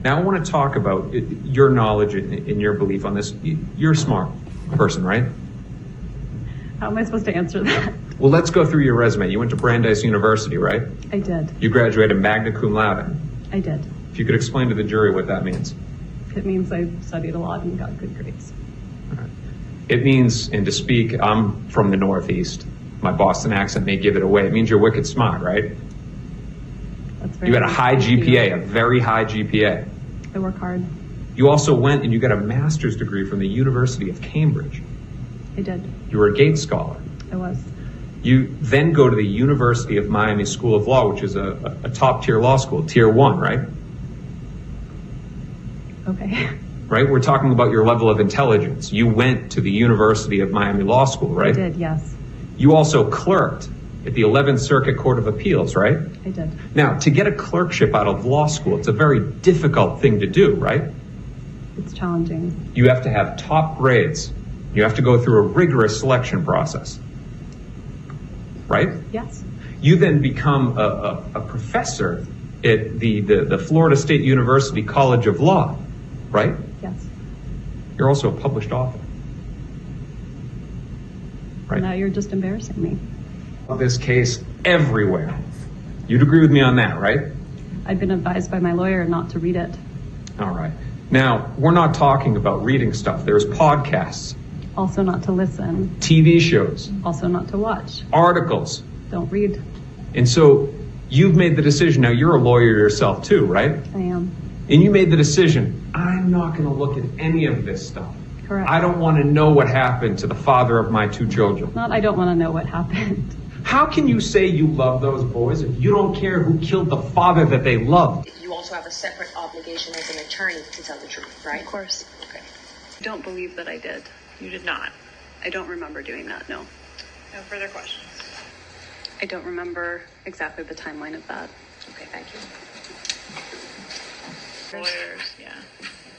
Now I want to talk about your knowledge and your belief on this. You're a smart person, right? How am I supposed to answer that? Well, let's go through your resume. You went to Brandeis University, right? I did. You graduated magna cum laude. I did. If you could explain to the jury what that means. It means I studied a lot and got good grades. All right. It means, and to speak, I'm from the Northeast. My Boston accent may give it away. It means you're wicked smart, right? That's very You had a high nice of you. GPA, a very high GPA. I work hard. You also went and you got a master's degree from the University of Cambridge. I did. You were a Gates Scholar. I was. You then go to the University of Miami School of Law, which is a top-tier law school, Tier 1, right? Okay. Right? We're talking about your level of intelligence. You went to the University of Miami Law School, right? I did, yes. You also clerked at the 11th Circuit Court of Appeals, right? I did. Now, to get a clerkship out of law school, it's a very difficult thing to do, right? It's challenging. You have to have top grades. You have to go through a rigorous selection process, right? Yes. You then become a professor at the Florida State University College of Law, right? Yes. You're also a published author, right? Now you're just embarrassing me. This case everywhere. You'd agree with me on that, right? I've been advised by my lawyer not to read it. All right. Now, we're not talking about reading stuff. There's podcasts, Also not to listen. TV shows, Also not to watch. articles. Don't read. And so you've made the decision. Now, you're a lawyer yourself too, right? I am. And you made the decision, I'm not going to look at any of this stuff. Correct. I don't want to know what happened to the father of my two children. Not I don't want to know what happened. How can you say you love those boys if you don't care who killed the father that they loved? You also have a separate obligation as an attorney to tell the truth, right? Of course. Okay. I don't believe that I did. You did not. I don't remember doing that, no. No further questions. I don't remember exactly the timeline of that. Okay, thank you. Lawyers, yeah.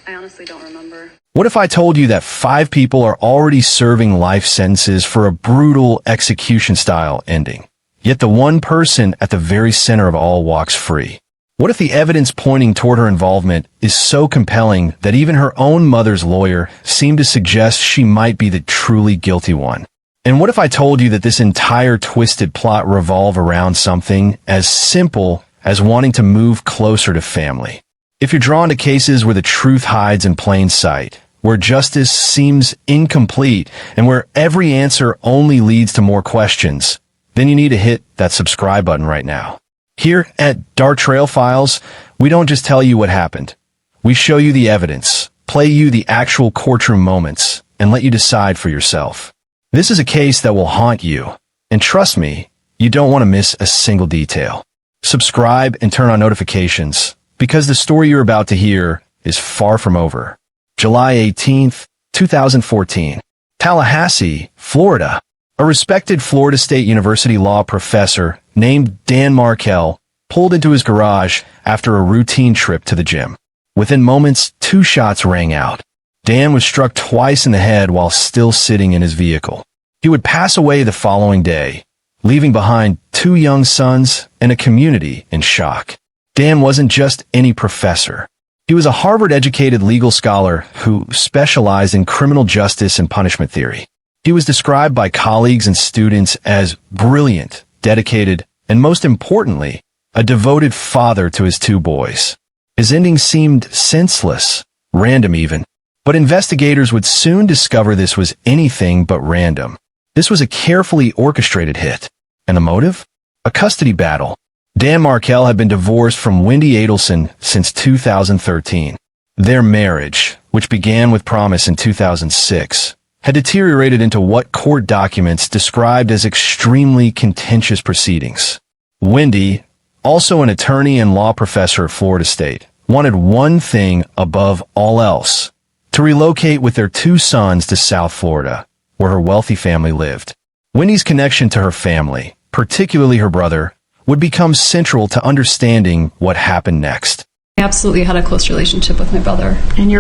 I honestly don't remember. What if I told you that 5 people are already serving life sentences for a brutal execution-style ending, yet the one person at the very center of all walks free? What if the evidence pointing toward her involvement is so compelling that even her own mother's lawyer seemed to suggest she might be the truly guilty one? And what if I told you that this entire twisted plot revolved around something as simple as wanting to move closer to family? If you're drawn to cases where the truth hides in plain sight, where justice seems incomplete, and where every answer only leads to more questions, then you need to hit that subscribe button right now. Here at Dark Trail Files, we don't just tell you what happened. We show you the evidence, play you the actual courtroom moments, and let you decide for yourself. This is a case that will haunt you, and trust me, you don't want to miss a single detail. Subscribe and turn on notifications, because the story you're about to hear is far from over. July 18th, 2014. Tallahassee, Florida. A respected Florida State University law professor named Dan Markel pulled into his garage after a routine trip to the gym. Within moments, 2 shots rang out. Dan was struck twice in the head while still sitting in his vehicle. He would pass away the following day, leaving behind 2 young sons and a community in shock. Dan wasn't just any professor. He was a Harvard-educated legal scholar who specialized in criminal justice and punishment theory. He was described by colleagues and students as brilliant, dedicated, and most importantly, a devoted father to his 2 boys. His ending seemed senseless, random even, but investigators would soon discover this was anything but random. This was a carefully orchestrated hit. And the motive? A custody battle. Dan Markel had been divorced from Wendi Adelson since 2013. Their marriage, which began with promise in 2006, had deteriorated into what court documents described as extremely contentious proceedings. Wendi, also an attorney and law professor at Florida State, wanted one thing above all else: to relocate with their 2 sons to South Florida, where her wealthy family lived. Wendy's connection to her family, particularly her brother, would become central to understanding what happened next. I absolutely had a close relationship with my brother. And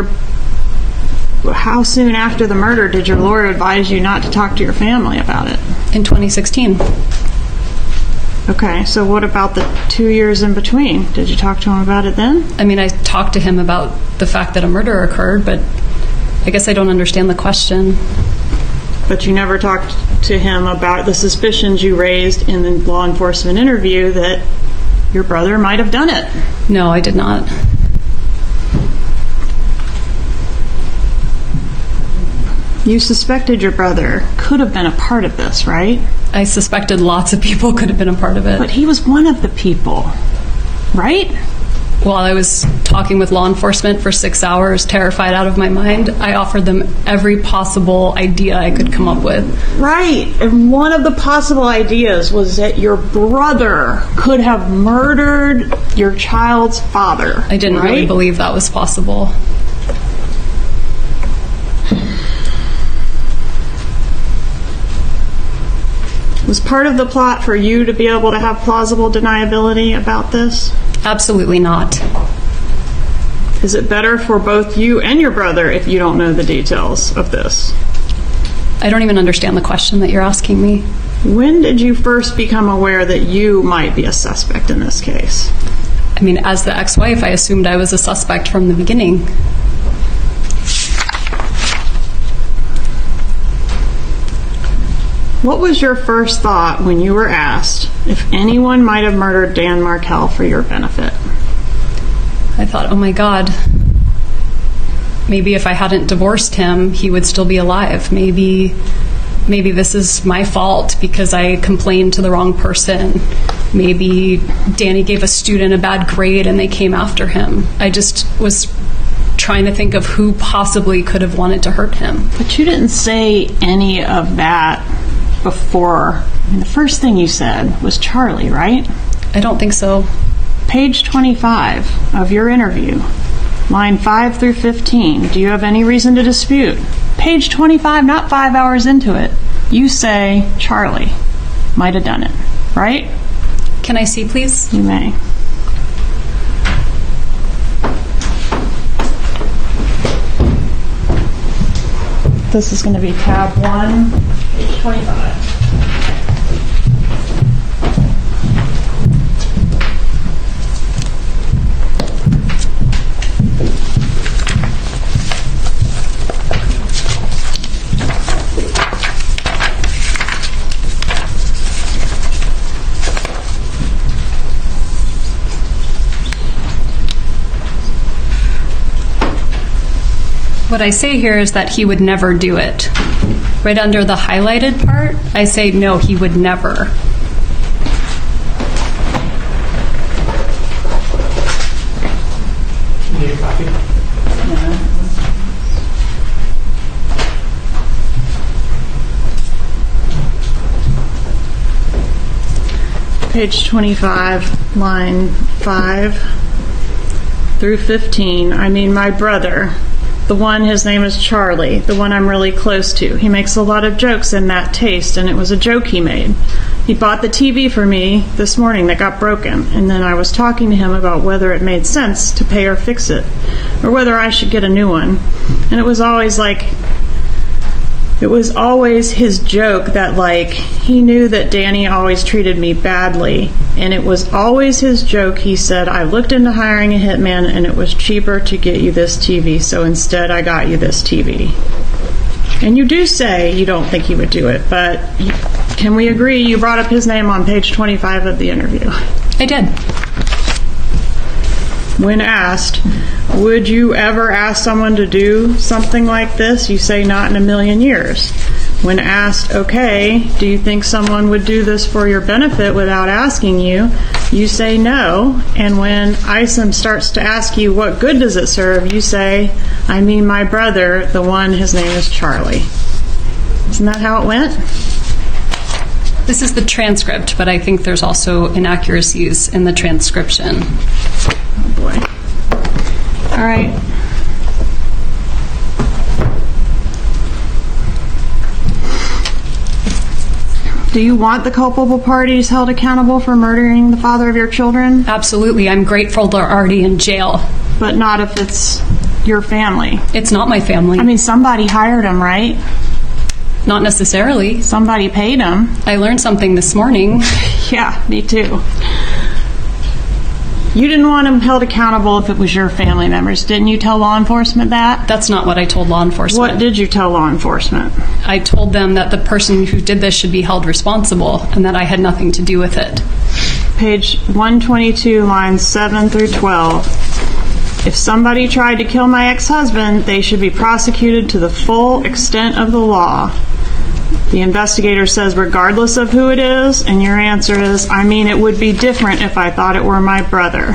how soon after the murder did your lawyer advise you not to talk to your family about it? In 2016. Okay, so what about the 2 years in between? Did you talk to him about it then? I mean, I talked to him about the fact that a murder occurred, but I guess I don't understand the question. But you never talked to him about the suspicions you raised in the law enforcement interview that your brother might have done it. No, I did not. You suspected your brother could have been a part of this, right? I suspected lots of people could have been a part of it. But he was one of the people, right? While I was talking with law enforcement for 6 hours, terrified out of my mind, I offered them every possible idea I could come up with. Right. And one of the possible ideas was that your brother could have murdered your child's father. I didn't really believe that was possible. Was part of the plot for you to be able to have plausible deniability about this? Absolutely not. Is it better for both you and your brother if you don't know the details of this? I don't even understand the question that you're asking me. When did you first become aware that you might be a suspect in this case? I mean, as the ex-wife, I assumed I was a suspect from the beginning. What was your first thought when you were asked if anyone might have murdered Dan Markel for your benefit? I thought, oh my God, maybe if I hadn't divorced him, he would still be alive. Maybe this is my fault because I complained to the wrong person. Maybe Danny gave a student a bad grade and they came after him. I just was trying to think of who possibly could have wanted to hurt him. But you didn't say any of that before. I mean, the first thing you said was Charlie, right? I don't think so. Page 25 of your interview, line 5 through 15. Do you have any reason to dispute? Page 25, not 5 hours into it. You say Charlie might have done it, right? Can I see, please? You may. This is going to be tab 1, page 25. What I say here is that he would never do it. Right under the highlighted part, I say no, he would never. Need a copy? Page 25, line 5 through 15. I mean, my brother, the one, his name is Charlie, the one I'm really close to. He makes a lot of jokes in that taste, and it was a joke he made. He bought the TV for me this morning that got broken, and then I was talking to him about whether it made sense to pay or fix it, or whether I should get a new one. And it was always his joke that, he knew that Danny always treated me badly. And it was always his joke. He said, I looked into hiring a hitman and it was cheaper to get you this TV. So instead I got you this TV. And you do say you don't think he would do it. But can we agree you brought up his name on page 25 of the interview? I did. When asked, would you ever ask someone to do something like this? You say not in a million years. When asked, okay, do you think someone would do this for your benefit without asking you? You say no. And when Isom starts to ask you what good does it serve, you say, I mean my brother, the one, his name is Charlie. Isn't that how it went? This is the transcript, but I think there's also inaccuracies in the transcription. Oh boy. All right. Do you want the culpable parties held accountable for murdering the father of your children? Absolutely. I'm grateful they're already in jail. But not if it's your family. It's not my family. I mean, somebody hired him, right? Not necessarily. Somebody paid him. I learned something this morning. Yeah, me too. You didn't want him held accountable if it was your family members. Didn't you tell law enforcement that? That's not what I told law enforcement. What did you tell law enforcement? I told them that the person who did this should be held responsible and that I had nothing to do with it. Page 122, lines 7 through 12. If somebody tried to kill my ex-husband, they should be prosecuted to the full extent of the law. The investigator says regardless of who it is, and your answer is, I mean, it would be different if I thought it were my brother.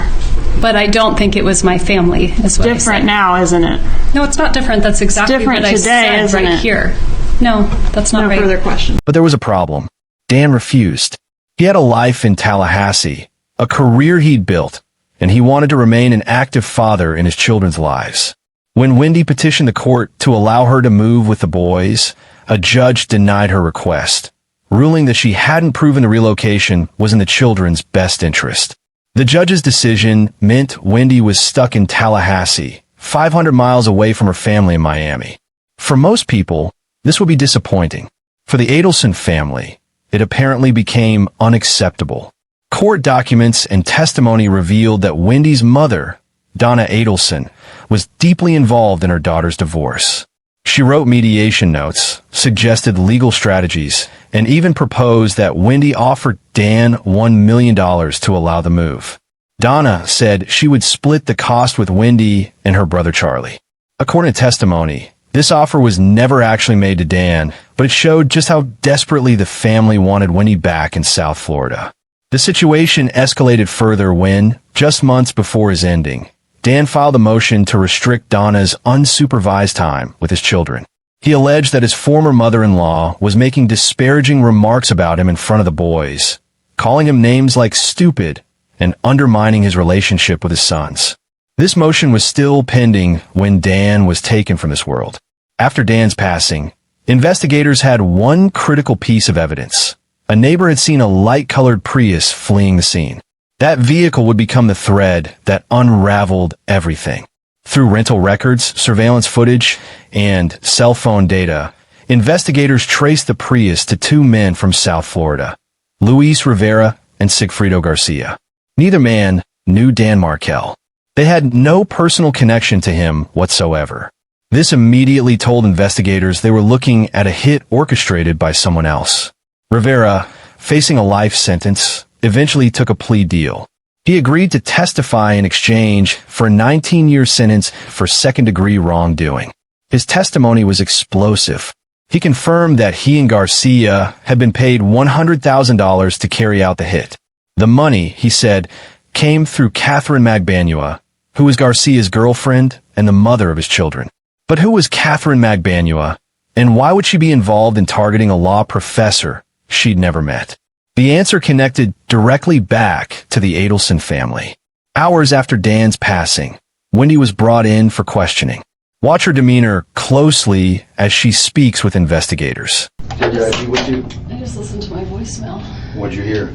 But I don't think it was my family, is what I Different said. now, isn't it? No, it's not different. That's exactly different what I today, said isn't right it? here. No, that's not No right. further questions. But there was a problem. Dan refused. He had a life in Tallahassee, a career he'd built, and he wanted to remain an active father in his children's lives. When Wendi petitioned the court to allow her to move with the boys, a judge denied her request, ruling that she hadn't proven the relocation was in the children's best interest. The judge's decision meant Wendi was stuck in Tallahassee, 500 miles away from her family in Miami. For most people, this would be disappointing. For the Adelson family, it apparently became unacceptable. Court documents and testimony revealed that Wendi's mother, Donna Adelson, was deeply involved in her daughter's divorce. She wrote mediation notes, suggested legal strategies, and even proposed that Wendi offer Dan $1 million to allow the move. Donna said she would split the cost with Wendi and her brother Charlie. According to testimony, this offer was never actually made to Dan, but it showed just how desperately the family wanted Wendi back in South Florida. The situation escalated further when, just months before his ending, Dan filed a motion to restrict Donna's unsupervised time with his children. He alleged that his former mother-in-law was making disparaging remarks about him in front of the boys, calling him names like stupid and undermining his relationship with his sons. This motion was still pending when Dan was taken from this world. After Dan's passing, investigators had one critical piece of evidence. A neighbor had seen a light-colored Prius fleeing the scene. That vehicle would become the thread that unraveled everything. Through rental records, surveillance footage, and cell phone data, investigators traced the Prius to two men from South Florida, Luis Rivera and Sigfrido Garcia. Neither man knew Dan Markel. They had no personal connection to him whatsoever. This immediately told investigators they were looking at a hit orchestrated by someone else. Rivera, facing a life sentence, eventually took a plea deal. He agreed to testify in exchange for a 19-year sentence for second-degree wrongdoing. His testimony was explosive. He confirmed that he and Garcia had been paid $100,000 to carry out the hit. The money, he said, came through Catherine Magbanua, who was Garcia's girlfriend and the mother of his children. But who was Catherine Magbanua, and why would she be involved in targeting a law professor she'd never met? The answer connected directly back to the Adelson family. Hours after Dan's passing, Wendi was brought in for questioning. Watch her demeanor closely as she speaks with investigators. Did Reggie with you? I just listened to my voicemail. What'd you hear?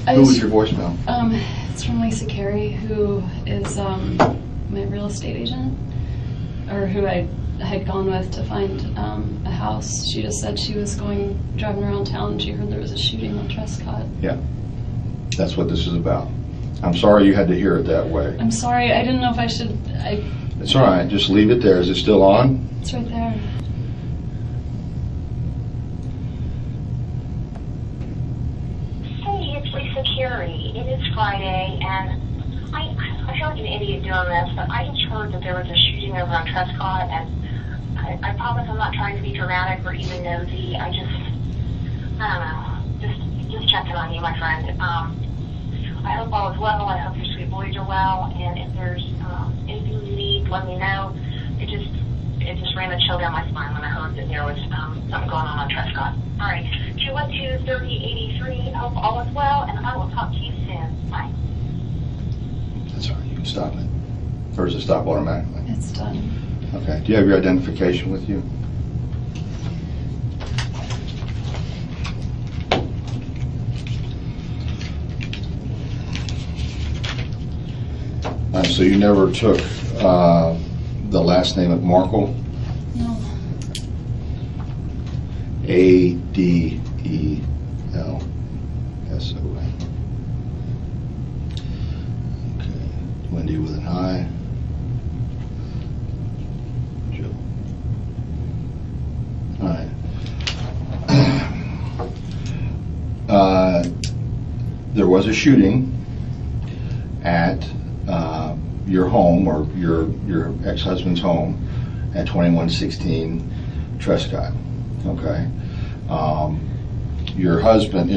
I Who was just- your voicemail? It's from Lisa Carey, who is my real estate agent, or who I had gone with to find a house. She just said she was driving around town and she heard there was a shooting on Trescott. Yeah. That's what this is about. I'm sorry you had to hear it that way. I'm sorry, I didn't know if I should. It's all right. Just leave it there. Is it still on? It's right there. Hey, it's Lisa Carey. It is Friday, and I feel like an idiot doing this, but I just heard that there was a shooting over on Trescott, and I promise I'm not trying to be dramatic or even nosy. I don't know, just checking on you, my friend. I hope all is well. I hope your sweet boys are well, and if there's anything you need, let me know. It just ran a chill down my spine when I heard that there was something going on Trescott. All right, 212-3083. Hope all is well, and I will talk to you soon. Bye. That's all right. You can stop it. Or does it stop automatically? It's done. Okay. Do you have your identification with you? So you never took the last name of Markel? No. Adelson. Okay. Wendi with an I. Joe. All right. There was a shooting at your home, or your ex-husband's home, at 2116 Trescott. Okay. Your ex-husband,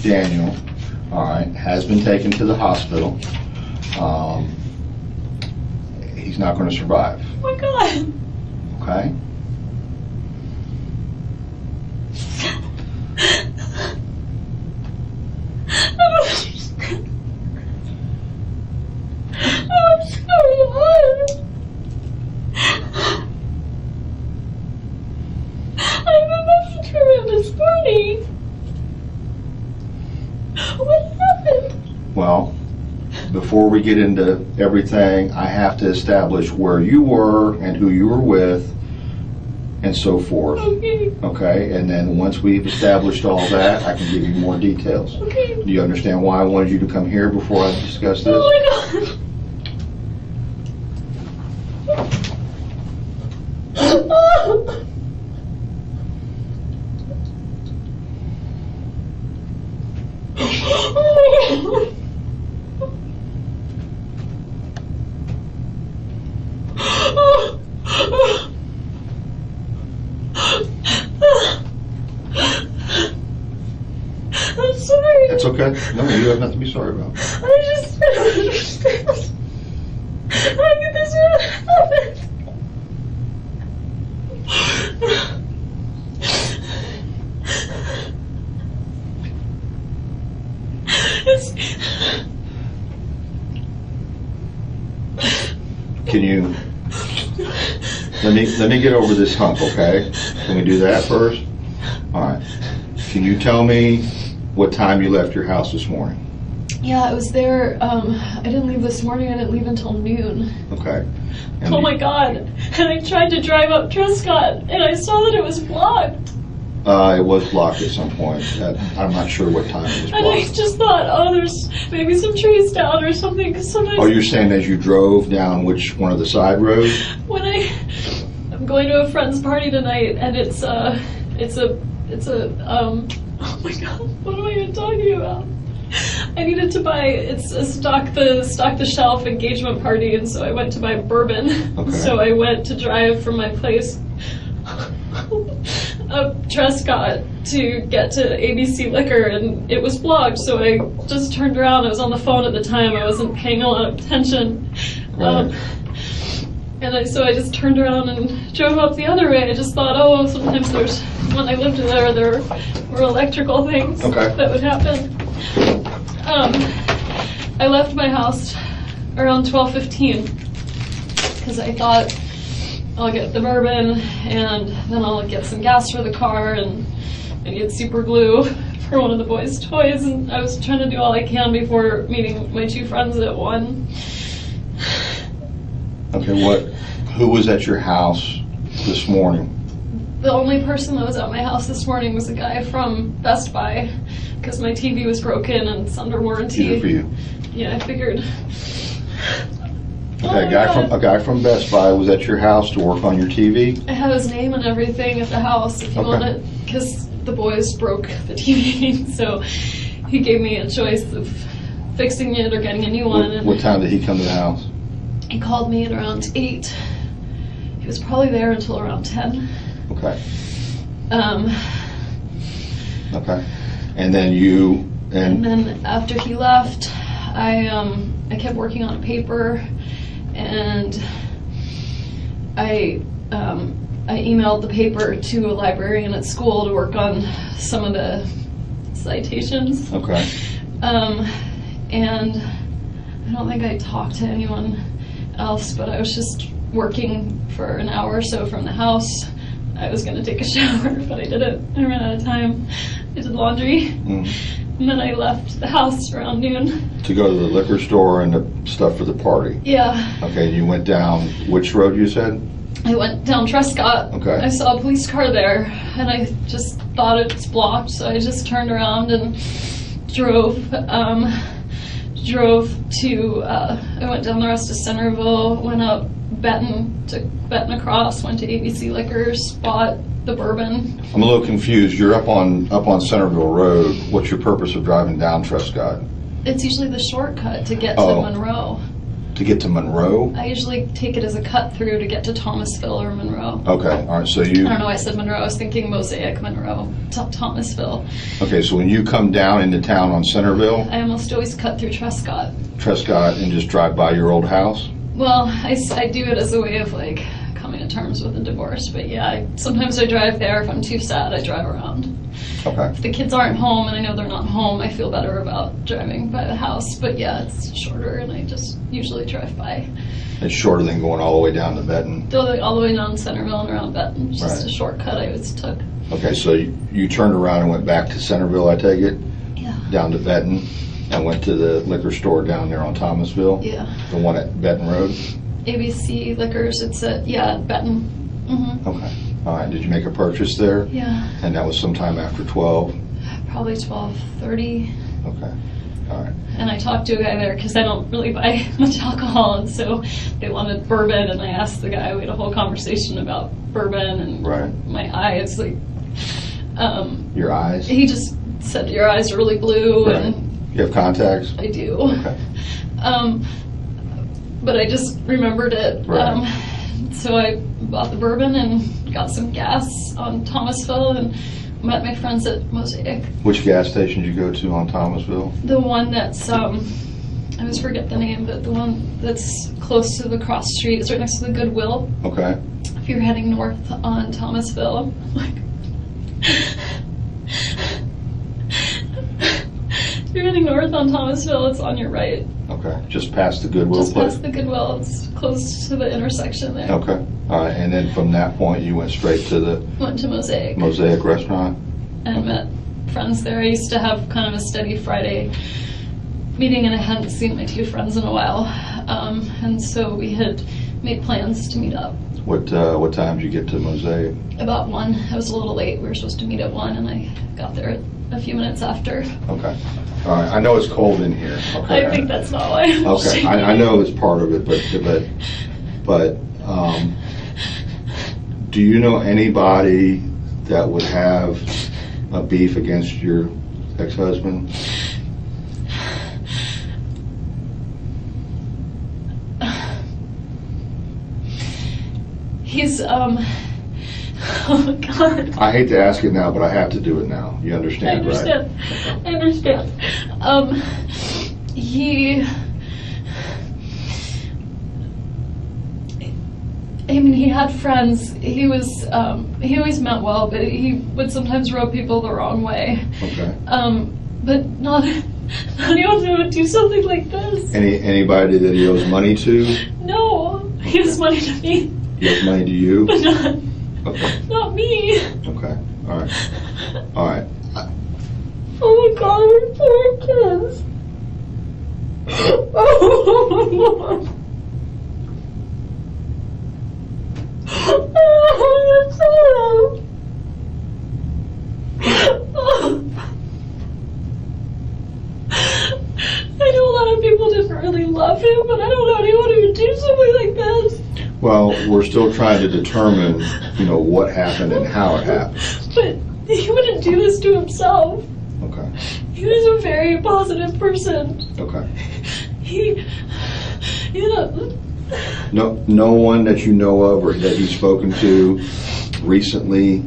Daniel, all right, has been taken to the hospital. He's not going to survive. Oh my God. Okay. I'm sorry. I'm about to tremendous party. What happened? Well, before we get into everything, I have to establish where you were and who you were with and so forth. Okay. Okay, and then once we've established all that, I can give you more details. Okay. Do you understand why I wanted you to come here before I discuss this? Oh my God. I'm sorry. That's okay. No, you have nothing to be sorry about. I just don't understand. How could this happen? Can you let me get over this hump, okay? Can we do that first? All right. Can you tell me what time you left your house this morning? Yeah, I was there. I didn't leave this morning. I didn't leave until noon. Okay. And Oh my God. And I tried to drive up Trescott and I saw that it was blocked. It was blocked at some point. I'm not sure what time it was And I blocked. just thought, oh, there's maybe some trees down or something. Because sometimes Oh, you're saying as you drove down which one of the side roads? when I'm going to a friend's party tonight, and it's a oh my God, what am I even talking about? I needed to buy, it's a stock the shelf engagement party, and so I went to buy bourbon. Okay. So I went to drive from my place up Trescott to get to ABC Liquor, and it was blocked, so I just turned around. I was on the phone at the time. I wasn't paying a lot of attention. Right. So I just turned around and drove up the other way. I just thought, oh, sometimes when I lived there were electrical things Okay. that would happen. I left my house around 12:15 because I thought I'll get the bourbon and then I'll get some gas for the car and get super glue for one of the boys' toys. And I was trying to do all I can before meeting my two friends at 1. Okay, who was at your house this morning? The only person that was at my house this morning was a guy from Best Buy because my TV was broken and it's under warranty. Either for you. Yeah, I figured. Okay, a guy from Best Buy was at your house to work on your TV? I have his name and everything at the house if you Okay. want it, because the boys broke the TV, so he gave me a choice of fixing it or getting a new one. And What time did he come to the house? he called me at around 8. He was probably there until around 10. Okay. Um, Okay. And then you and then after he left, I kept working on a paper, and I emailed the paper to a librarian at school to work on some of the citations. Okay. And I don't think I talked to anyone else, but I was just working for an hour or so from the house. I was going to take a shower, but I didn't. I ran out of time. I did laundry. And then I left the house around noon. To go to the liquor store and the stuff for the party. Yeah. Okay, you went down which road you said? I went down Trescott. Okay. I saw a police car there, and I just thought it was blocked, so I just turned around and drove to, I went down the rest of Centerville, went up Benton, took Benton across, went to ABC Liquors, bought the bourbon. I'm a little confused. You're up on Centerville Road. What's your purpose of driving down Trescott? It's usually the shortcut to get to Oh. Monroe. To get to Monroe? I usually take it as a cut through to get to Thomasville or Monroe. Okay, all right, so I you, don't know why I said Monroe. I was thinking Mosaic, Monroe, Thomasville. okay, so when you come down into town on Centerville, I almost always cut through Trescott. Trescott, and just drive by your old house? Well, I do it as a way of like coming to terms with a divorce. But yeah, sometimes I drive there. If I'm too sad, I drive around. Okay, If the kids aren't home and I know they're not home, I feel better about driving by the house. But yeah, it's shorter and I just usually drive by. it's shorter than going all the way down to Benton. All the way down Centerville and around Benton. It's just Right. a shortcut I always took. Okay, so you turned around and went back to Centerville, I take it, Yeah. down to Benton, and went to the liquor store down there on Thomasville? Yeah. The one at Benton Road? ABC Liquors, it's at, yeah, Benton. Mm-hmm. Okay, all right, did you make a purchase there? Yeah, And that was sometime after 12? probably 12:30. Okay, all right. And I talked to a guy there because I don't really buy much alcohol, and so they wanted bourbon, and I asked the guy, we had a whole conversation about bourbon and Right. my eyes, like, Your eyes? he just said, your eyes are really blue, Right. and You have contacts? I do. Okay. But I just remembered it. Right. So I bought the bourbon and got some gas on Thomasville and met my friends at Mosaic. Which gas station did you go to on Thomasville? The one that's, I always forget the name, but the one that's close to the cross street, it's right next to the Goodwill. Okay. If you're heading north on Thomasville, like, if you're heading north on Thomasville, it's on your right. Okay, just past the Goodwill Just place? past the Goodwill, it's close to the intersection there. Okay, all right, and then from that point, you went straight to the Went to Mosaic Mosaic restaurant? and met friends there. I used to have kind of a steady Friday meeting, and I hadn't seen my two friends in a while. And so we had made plans to meet up. What time did you get to Mosaic? About 1. I was a little late. We were supposed to meet at 1, and I got there a few minutes after. Okay, all right, I know it's cold in here. Okay. I think that's not why I'm Okay, shaking. I know it's part of it, but do you know anybody that would have a beef against your ex-husband? He's, oh my God. I hate to ask it now, but I have to do it now. You I understand, right? understand. I understand. He had friends. He always meant well, but he would sometimes rub people the wrong way. Okay. But not anyone who would do something like this. Anybody that he owes money to? No, he has money to me, He owes money to you? but not, Okay, not me. okay, all right, all right. Oh my God, we're poor kids. Oh, I know a lot of people didn't really love him, but I don't know anyone who would do something like this. Well, we're still trying to determine, what happened and how it happened. But he wouldn't do this to himself. Okay, He was a very positive person. okay. He No one that you know of or that he's spoken to recently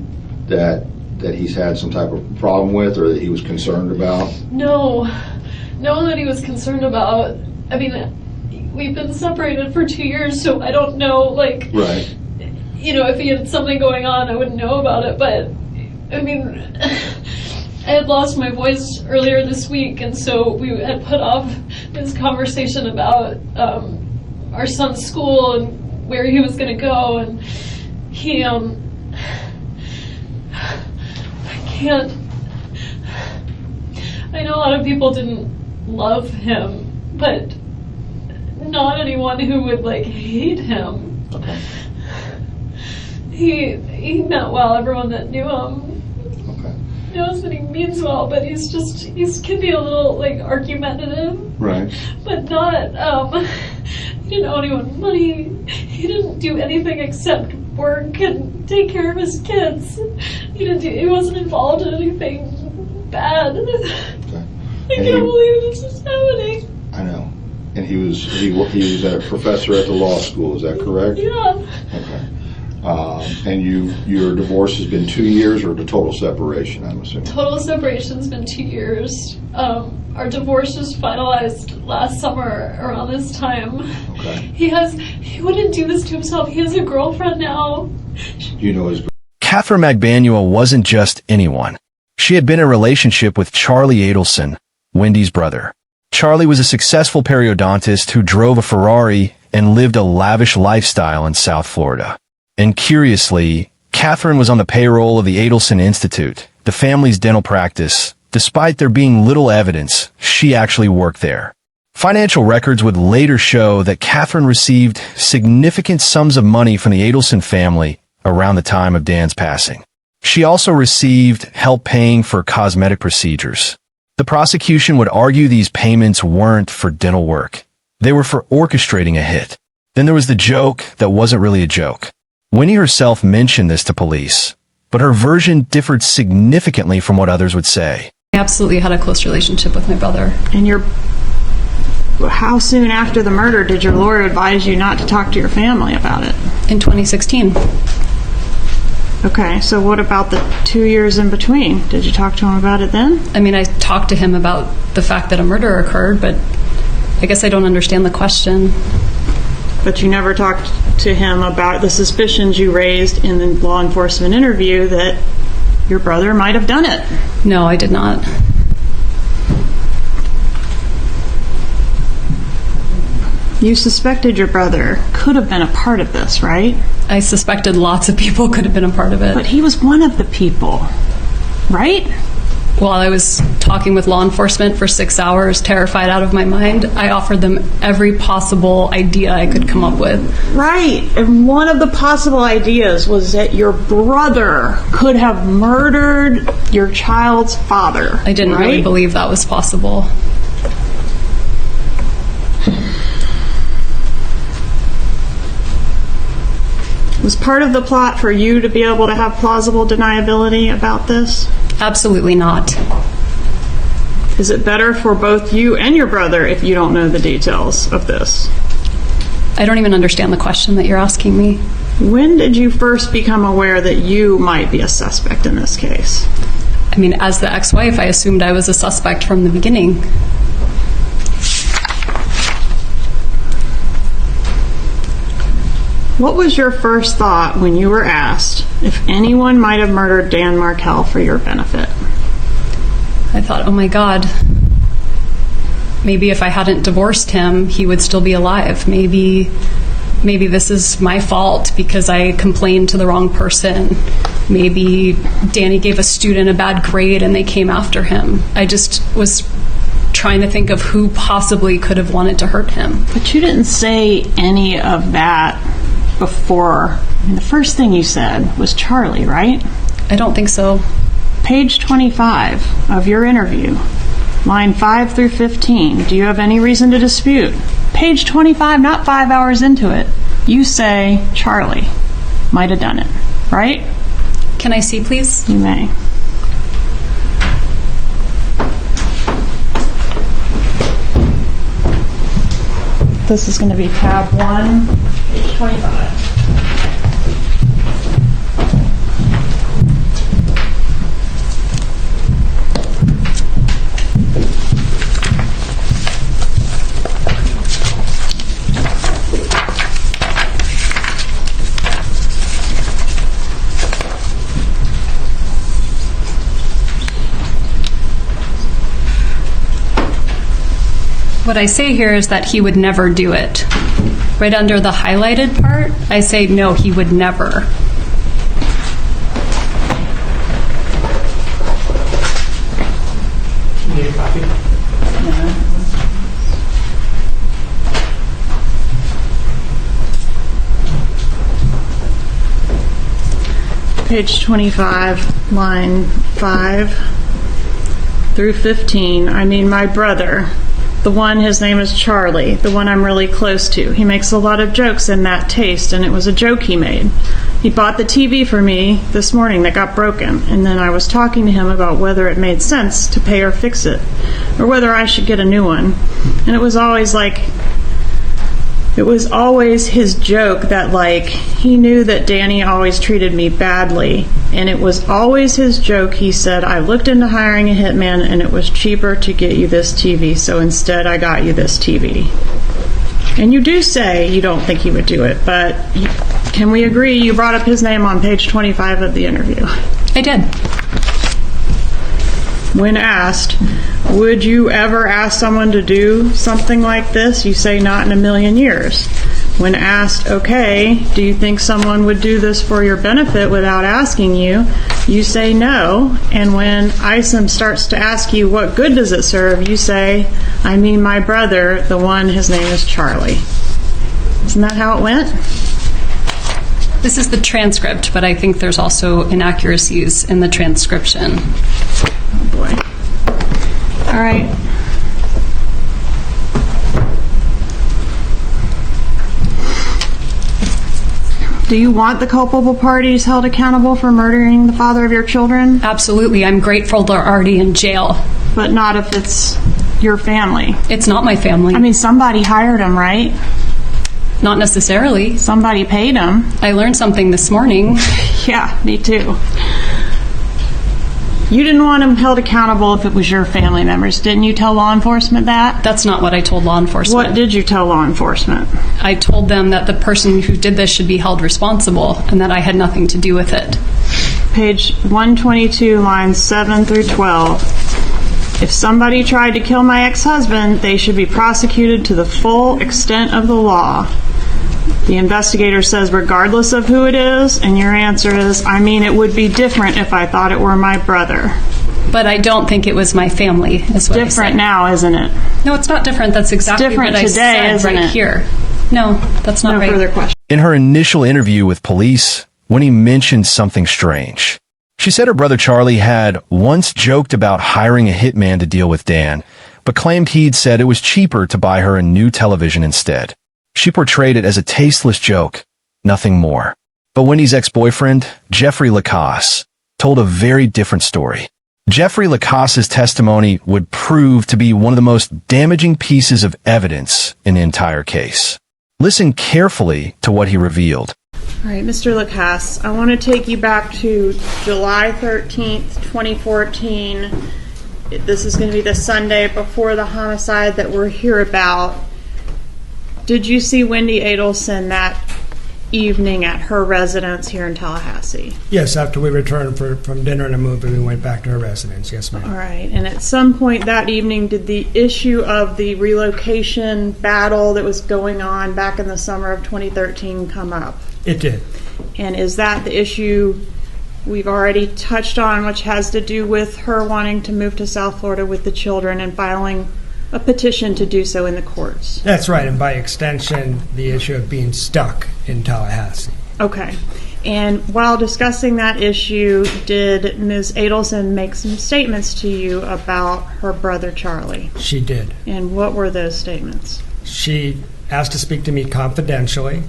that he's had some type of problem with or that he was concerned about? No one that he was concerned about. I mean, we've been separated for 2 years, so I don't know, like, Right. if he had something going on, I wouldn't know about it. But, I mean, I had lost my voice earlier this week, and so we had put off this conversation about our son's school and where he was going to go, and he, I know a lot of people didn't love him, but not anyone who would like hate him. Okay. He meant well. Everyone that knew him Okay. knows that he means well, but he can be a little like argumentative. Right. But not, he didn't owe anyone money. He didn't do anything except work and take care of his kids. He wasn't involved in anything bad. Okay. I can't believe this is happening. I know. And he was a professor at the law school, is that correct? Yeah. Okay. And your divorce has been 2 years, or the total separation, I'm assuming? Total separation's been 2 years. Our divorce was finalized last summer around this time. Okay. He wouldn't do this to himself. He has a girlfriend now. You know his... Catherine McBanuel wasn't just anyone. She had been in a relationship with Charlie Adelson, Wendy's brother. Charlie was a successful periodontist who drove a Ferrari and lived a lavish lifestyle in South Florida. And curiously, Catherine was on the payroll of the Adelson Institute, the family's dental practice. Despite there being little evidence, she actually worked there. Financial records would later show that Catherine received significant sums of money from the Adelson family around the time of Dan's passing. She also received help paying for cosmetic procedures. The prosecution would argue these payments weren't for dental work. They were for orchestrating a hit. Then there was the joke that wasn't really a joke. Winnie herself mentioned this to police, but her version differed significantly from what others would say. I absolutely had a close relationship with my brother. And how soon after the murder did your lawyer advise you not to talk to your family about it? In 2016. Okay, so what about the 2 years in between? Did you talk to him about it then? I mean, I talked to him about the fact that a murder occurred, but I guess I don't understand the question. But you never talked to him about the suspicions you raised in the law enforcement interview that your brother might have done it. No, I did not. You suspected your brother could have been a part of this, right? I suspected lots of people could have been a part of it. But he was one of the people, right? While I was talking with law enforcement for 6 hours, terrified out of my mind, I offered them every possible idea I could come up with. Right. And one of the possible ideas was that your brother could have murdered your child's father. I didn't really believe that was possible. Was part of the plot for you to be able to have plausible deniability about this? Absolutely not. Is it better for both you and your brother if you don't know the details of this? I don't even understand the question that you're asking me. When did you first become aware that you might be a suspect in this case? I mean, as the ex-wife, I assumed I was a suspect from the beginning. What was your first thought when you were asked if anyone might have murdered Dan Markel for your benefit? I thought, oh my God, maybe if I hadn't divorced him, he would still be alive. Maybe this is my fault because I complained to the wrong person. Maybe Danny gave a student a bad grade and they came after him. I just was trying to think of who possibly could have wanted to hurt him. But you didn't say any of that before. I mean, the first thing you said was Charlie, right? I don't think so. Page 25 of your interview, line 5 through 15. Do you have any reason to dispute? Page 25, not 5 hours into it. You say Charlie might have done it, right? Can I see, please? You may. This is going to be tab 1, page 25. What I say here is that he would never do it. Right under the highlighted part, I say no, he would never. Can you copy? Page 25, line 5 through 15. I mean, my brother, the one, his name is Charlie, the one I'm really close to. He makes a lot of jokes in that taste, and it was a joke he made. He bought the TV for me this morning that got broken, and then I was talking to him about whether it made sense to pay or fix it, or whether I should get a new one. And it was always his joke that, like, he knew that Danny always treated me badly, and it was always his joke. He said, I looked into hiring a hitman and it was cheaper to get you this TV, so instead I got you this TV. And you do say you don't think he would do it, but can we agree you brought up his name on page 25 of the interview? I did. When asked, would you ever ask someone to do something like this? You say not in a million years. When asked, okay, do you think someone would do this for your benefit without asking you? You say no. And when Isom starts to ask you what good does it serve, you say, I mean my brother, the one, his name is Charlie. Isn't that how it went? This is the transcript, but I think there's also inaccuracies in the transcription. Oh boy. All right. Do you want the culpable parties held accountable for murdering the father of your children? Absolutely. I'm grateful they're already in jail. But not if it's your family. It's not my family. I mean, somebody hired them, right? Not necessarily. Somebody paid them. I learned something this morning. Yeah, me too. You didn't want them held accountable if it was your family members. Didn't you tell law enforcement that? That's not what I told law enforcement. What did you tell law enforcement? I told them that the person who did this should be held responsible and that I had nothing to do with it. Page 122, lines 7 through 12. If somebody tried to kill my ex-husband, they should be prosecuted to the full extent of the law. The investigator says regardless of who it is, and your answer is, I mean, it would be different if I thought it were my brother. But I don't think it was my family, is what I said. Different now, isn't it? No, it's not different. That's exactly different what I today, said isn't right it? here. No, that's not No right. further questions. In her initial interview with police, Wendi mentioned something strange. She said her brother Charlie had once joked about hiring a hitman to deal with Dan, but claimed he'd said it was cheaper to buy her a new television instead. She portrayed it as a tasteless joke, nothing more. But Wendy's ex-boyfriend, Jeffrey Lacasse, told a very different story. Jeffrey Lacasse's testimony would prove to be one of the most damaging pieces of evidence in the entire case. Listen carefully to what he revealed. All right, Mr. Lacasse, I want to take you back to July 13th, 2014. This is going to be the Sunday before the homicide that we're here about. Did you see Wendi Adelson that evening at her residence here in Tallahassee? Yes, after we returned from dinner and a movie, we went back to her residence. Yes, ma'am. All right, and at some point that evening, did the issue of the relocation battle that was going on back in the summer of 2013 come up? It did. And is that the issue we've already touched on, which has to do with her wanting to move to South Florida with the children and filing a petition to do so in the courts? That's right, and by extension, the issue of being stuck in Tallahassee. Okay. And while discussing that issue, did Ms. Adelson make some statements to you about her brother Charlie? She did. And what were those statements? She asked to speak to me confidentially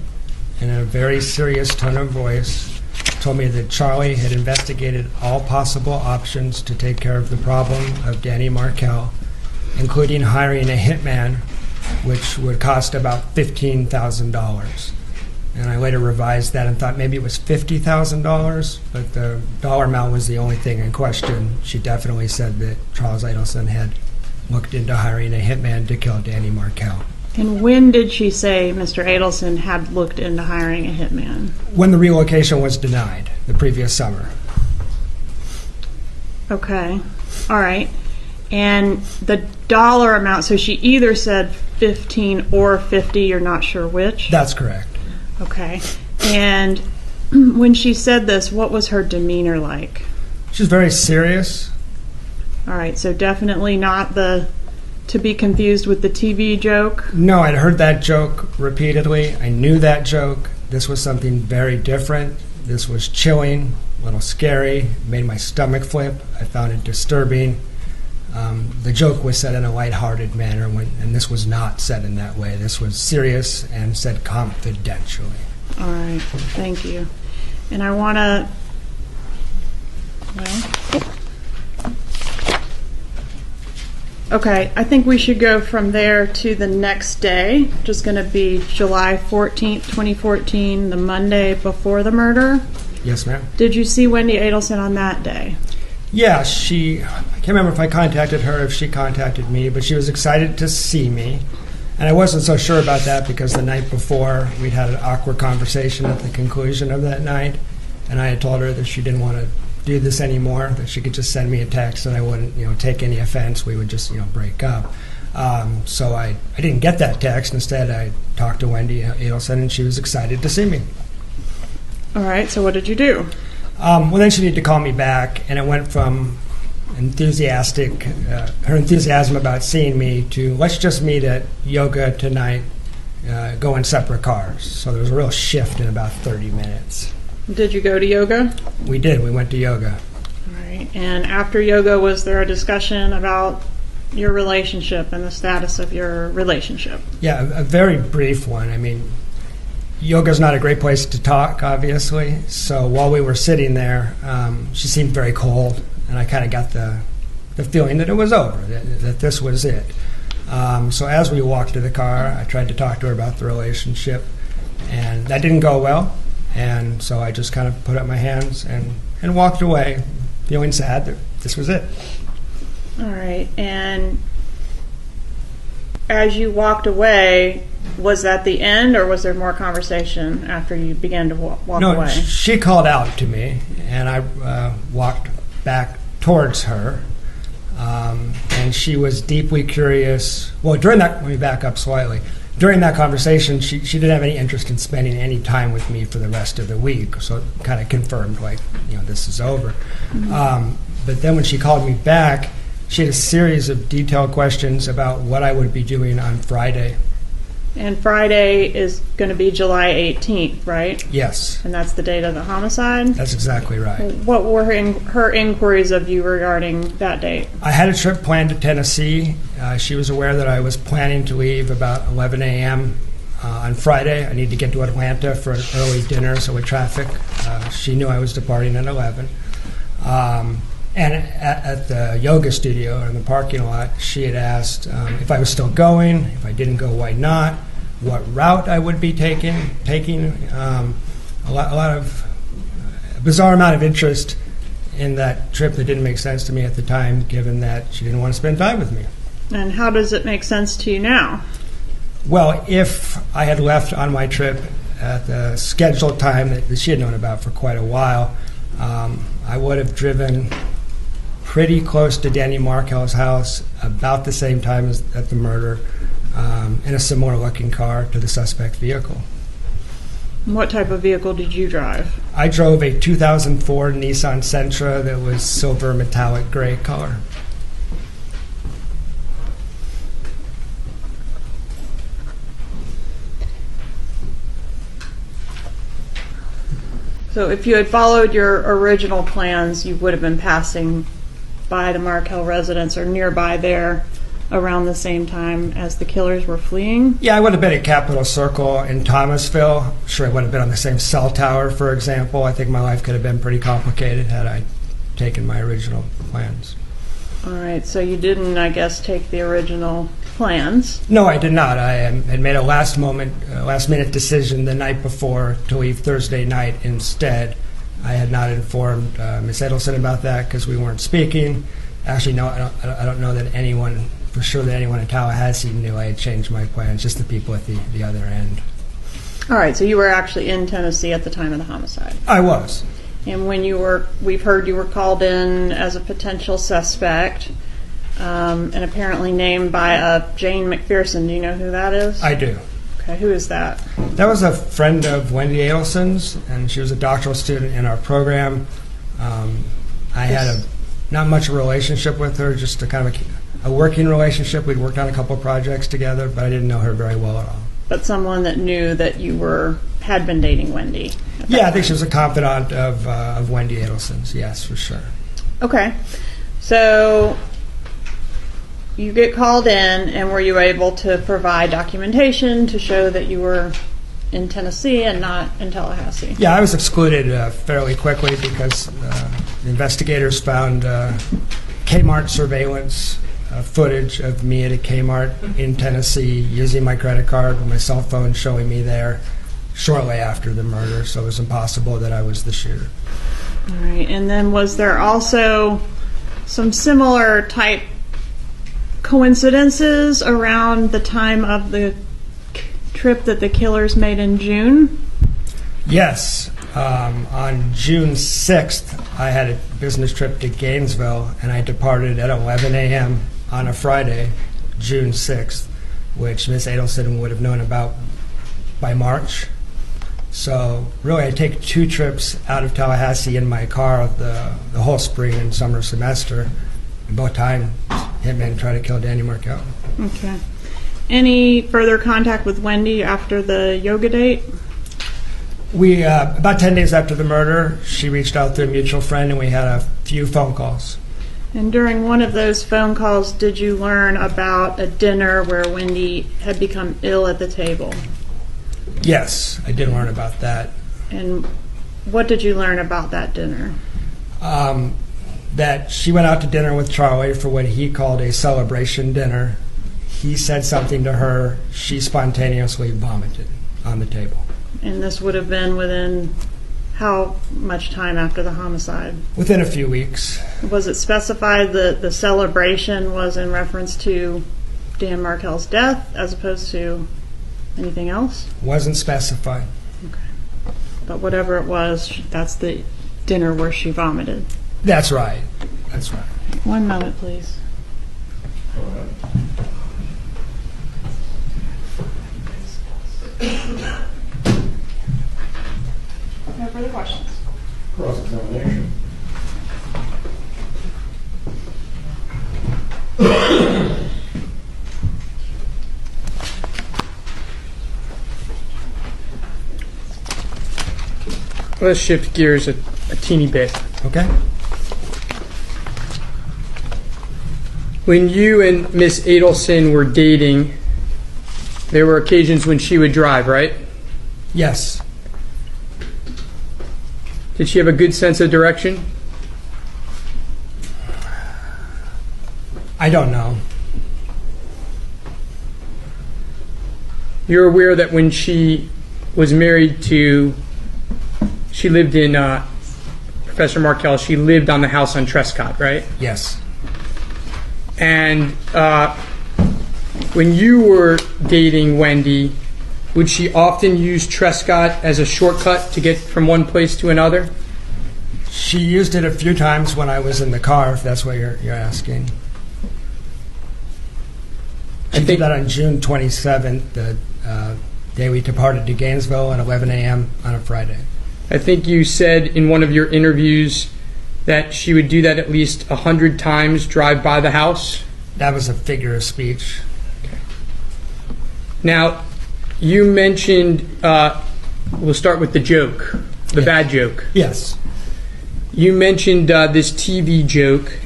in a very serious tone of voice, told me that Charlie had investigated all possible options to take care of the problem of Danny Markel, including hiring a hitman, which would cost about $15,000. And I later revised that and thought maybe it was $50,000, but the dollar amount was the only thing in question. She definitely said that Charles Adelson had looked into hiring a hitman to kill Danny Markel. And when did she say Mr. Adelson had looked into hiring a hitman? When the relocation was denied, the previous summer. Okay. All right. And the dollar amount, so she either said 15 or 50, you're not sure which? That's correct. Okay. And when she said this, what was her demeanor like? She was very serious, All right, so definitely not to be confused with the TV joke. No, I'd heard that joke repeatedly. I knew that joke. This was something very different. This was chilling, a little scary, made my stomach flip. I found it disturbing. The joke was said in a lighthearted manner, and this was not said in that way. This was serious and said confidentially. All right, thank you. And I want to, okay, I think we should go from there to the next day, which is going to be July 14th, 2014, the Monday before the murder. Yes, ma'am. Did you see Wendi Adelson on that day? Yeah, I can't remember if I contacted her, if she contacted me, but she was excited to see me. And I wasn't so sure about that because the night before we'd had an awkward conversation at the conclusion of that night, and I had told her that she didn't want to do this anymore, that she could just send me a text and I wouldn't, take any offense. We would just, break up. So I didn't get that text. Instead, I talked to Wendi Adelson, and she was excited to see me. All right, so what did you do? Well, then she needed to call me back, and it went from her enthusiasm about seeing me to let's just meet at yoga tonight, go in separate cars. So there was a real shift in about 30 minutes. Did you go to yoga? We did. We went to yoga. All right. And after yoga, was there a discussion about your relationship and the status of your relationship? Yeah, a very brief one. I mean, yoga's not a great place to talk, obviously. So while we were sitting there, she seemed very cold, and I kind of got the feeling that it was over, that this was it. So as we walked to the car, I tried to talk to her about the relationship, and that didn't go well. And so I just kind of put up my hands and walked away, feeling sad that this was it. All right. And as you walked away, was that the end, or was there more conversation after you began to walk away? She called out to me, and I walked back towards her. And she was deeply curious. Well, let me back up slightly. During that conversation, she didn't have any interest in spending any time with me for the rest of the week. So it kind of confirmed, this is over. Mm-hmm. But then when she called me back, she had a series of detailed questions about what I would be doing on Friday. And Friday is going to be July 18th, right? Yes. And that's the date of the homicide? That's exactly right. What were her inquiries of you regarding that date? I had a trip planned to Tennessee. She was aware that I was planning to leave about 11 a.m. On Friday. I need to get to Atlanta for an early dinner, so with traffic, she knew I was departing at 11. And at the yoga studio in the parking lot, she had asked if I was still going, if I didn't go, why not, what route I would be taking a lot of a bizarre amount of interest in that trip that didn't make sense to me at the time, given that she didn't want to spend time with me. And how does it make sense to you now? Well, if I had left on my trip at the scheduled time that she had known about for quite a while, I would have driven pretty close to Dan Markel's house about the same time as at the murder, in a similar looking car to the suspect vehicle. What type of vehicle did you drive? I drove a 2004 Nissan Sentra that was silver metallic gray color. So if you had followed your original plans, you would have been passing by the Markel residence or nearby there around the same time as the killers were fleeing? Yeah, I would have been at Capitol Circle in Thomasville. Sure, I would have been on the same cell tower, for example. I think my life could have been pretty complicated had I taken my original plans. All right, so you didn't, I guess, take the original plans. No, I did not. I had made a last-minute decision the night before to leave Thursday night instead. I had not informed Ms. Adelson about that because we weren't speaking. Actually, no, I don't know that anyone, for sure that anyone in Tallahassee knew I had changed my plans, just the people at the other end. All right, so you were actually in Tennessee at the time of the homicide. I was. And when we've heard you were called in as a potential suspect, and apparently named by a Jane McPherson. Do you know who that is? I do. Okay, who is that? That was a friend of Wendi Adelson's, and she was a doctoral student in our program. I had a not much of a relationship with her, just a kind of a working relationship. We'd worked on a couple of projects together, but I didn't know her very well at all. But someone that knew that you had been dating Wendi. Yeah, I think she was a confidant of Wendi Adelson's, yes, for sure. Okay. So you get called in, and were you able to provide documentation to show that you were in Tennessee and not in Tallahassee? Yeah, I was excluded fairly quickly because the investigators found Kmart surveillance footage of me at a Kmart in Tennessee using my credit card with my cell phone showing me there shortly after the murder, so it was impossible that I was the shooter. All right. And then was there also some similar type coincidences around the time of the trip that the killers made in June? Yes. On June 6th, I had a business trip to Gainesville, and I departed at 11 a.m. on a Friday, June 6th, which Miss Adelson would have known about by March. So really, I take 2 trips out of Tallahassee in my car the whole spring and summer semester. And both times, hitmen tried to kill Danny Markel. Okay. Any further contact with Wendi after the yoga date? We about 10 days after the murder, she reached out to a mutual friend, and we had a few phone calls. And during one of those phone calls, did you learn about a dinner where Wendi had become ill at the table? Yes, I did learn about that. And what did you learn about that dinner? That she went out to dinner with Charlie for what he called a celebration dinner. He said something to her. She spontaneously vomited on the table. And this would have been within how much time after the homicide? Within a few weeks. Was it specified that the celebration was in reference to Dan Markel's death as opposed to anything else? Wasn't specified. Okay. But whatever it was, that's the dinner where she vomited. That's right. That's right. One moment, please. No further questions. Cross-examination. Let's shift gears a teeny bit. Okay. When you and Miss Adelson were dating, there were occasions when she would drive, right? Yes. Did she have a good sense of direction? I don't know. You're aware that when she was married to, she lived in Professor Markel, she lived on the house on Trescott, right? Yes. And when you were dating Wendi, would she often use Trescott as a shortcut to get from one place to another? She used it a few times when I was in the car, if that's what you're asking. She did that on June 27th, the day we departed to Gainesville at 11 a.m. on a Friday. I think you said in one of your interviews that she would do that at least 100 times, drive by the house. That was a figure of speech. Okay. Now, you mentioned, we'll start with the joke, the bad joke. Yes. You mentioned this TV joke,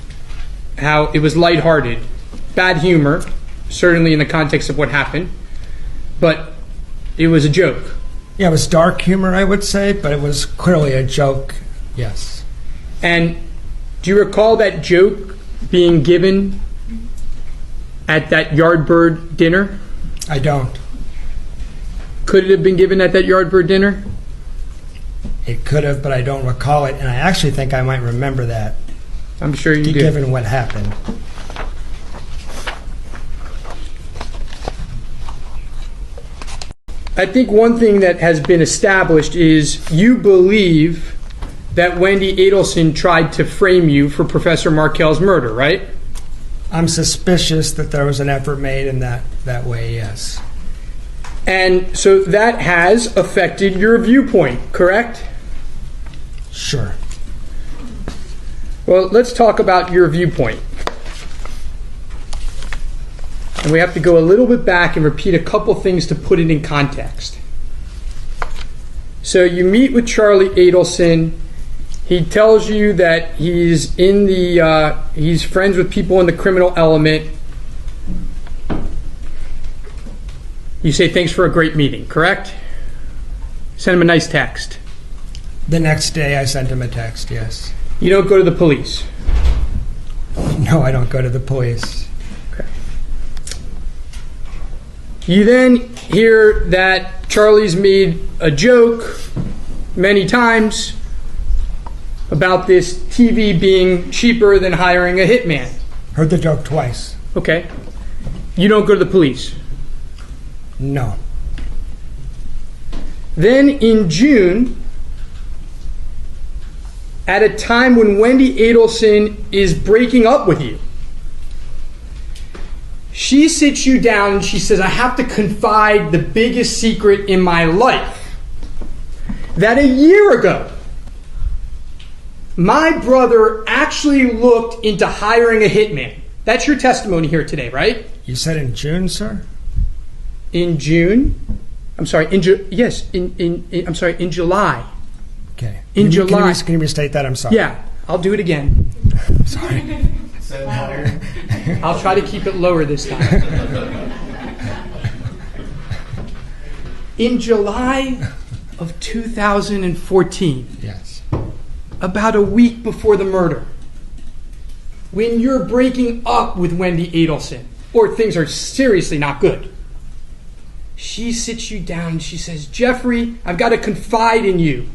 how it was lighthearted, bad humor, certainly in the context of what happened, but it was a joke. Yeah, it was dark humor, I would say, but it was clearly a joke, yes. And do you recall that joke being given at that Yardbird dinner? I don't. Could it have been given at that Yardbird dinner? It could have, but I don't recall it, and I actually think I might remember that. I'm sure you do. Given what happened. I think one thing that has been established is you believe that Wendi Adelson tried to frame you for Professor Markel's murder, right? I'm suspicious that there was an effort made in that way, yes. And so that has affected your viewpoint, correct? Sure. Well, let's talk about your viewpoint. And we have to go a little bit back and repeat a couple things to put it in context. So you meet with Charlie Adelson. He tells you that he's he's friends with people in the criminal element. You say thanks for a great meeting, correct? Send him a nice text. The next day I sent him a text, yes. You don't go to the police. No, I don't go to the police. Okay. You then hear that Charlie's made a joke many times about this TV being cheaper than hiring a hitman. Heard the joke twice. Okay. You don't go to the police. No. Then in June, at a time when Wendi Adelson is breaking up with you, she sits you down and she says, I have to confide the biggest secret in my life. That a year ago, my brother actually looked into hiring a hitman. That's your testimony here today, right? You said in June, sir? In June? I'm sorry, in July. Okay. In July. Can you restate that? I'm sorry. Yeah, I'll do it again. Sorry. I'll try to keep it lower this time. In July of 2014, Yes. about a week before the murder, when you're breaking up with Wendi Adelson, or things are seriously not good, she sits you down and she says, Jeffrey, I've got to confide in you.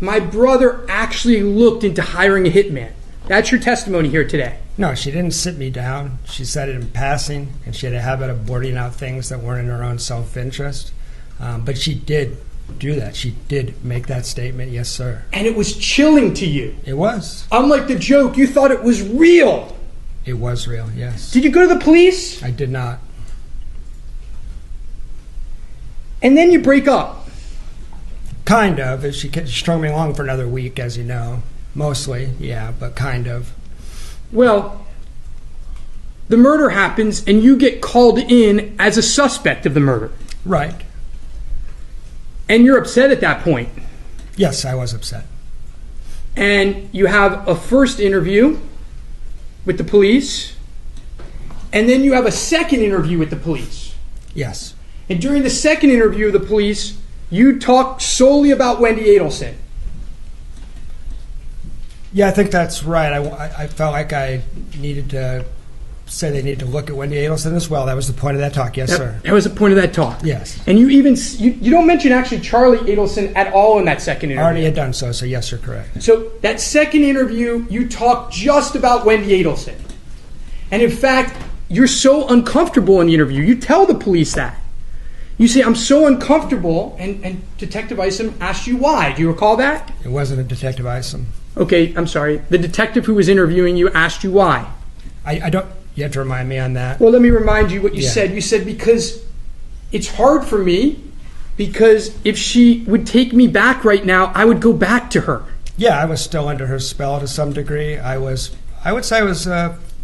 My brother actually looked into hiring a hitman. That's your testimony here today. No, she didn't sit me down. She said it in passing, and she had a habit of blurting out things that weren't in her own self-interest. But she did do that. She did make that statement, yes, sir. And it was chilling to you. It was. Unlike the joke, you thought it was real. It was real, yes. Did you go to the police? I did not. And then you break up. Kind of. She strung me along for another week, as you know. Mostly, yeah, but kind of. Well, the murder happens and you get called in as a suspect of the murder. Right. And you're upset at that point. Yes, I was upset. And you have a first interview with the police, and then you have a second interview with the police. Yes. And during the second interview with the police, you talk solely about Wendi Adelson. Yeah, I think that's right. I felt like I needed to say they needed to look at Wendi Adelson as well. That was the point of that talk. Yes, sir. That was the point of that talk. Yes. And you even you don't mention actually Charlie Adelson at all in that second interview. I already had done so yes, you're correct. So that second interview, you talk just about Wendi Adelson. And in fact, you're so uncomfortable in the interview. You tell the police that. You say, I'm so uncomfortable, and Detective Isom asked you why. Do you recall that? It wasn't a Detective Isom. Okay, I'm sorry. The detective who was interviewing you asked you why. I don't... You have to remind me on that. Well, let me remind you what you Yeah. said. You said, because it's hard for me, because if she would take me back right now, I would go back to her. Yeah, I was still under her spell to some degree. I would say I was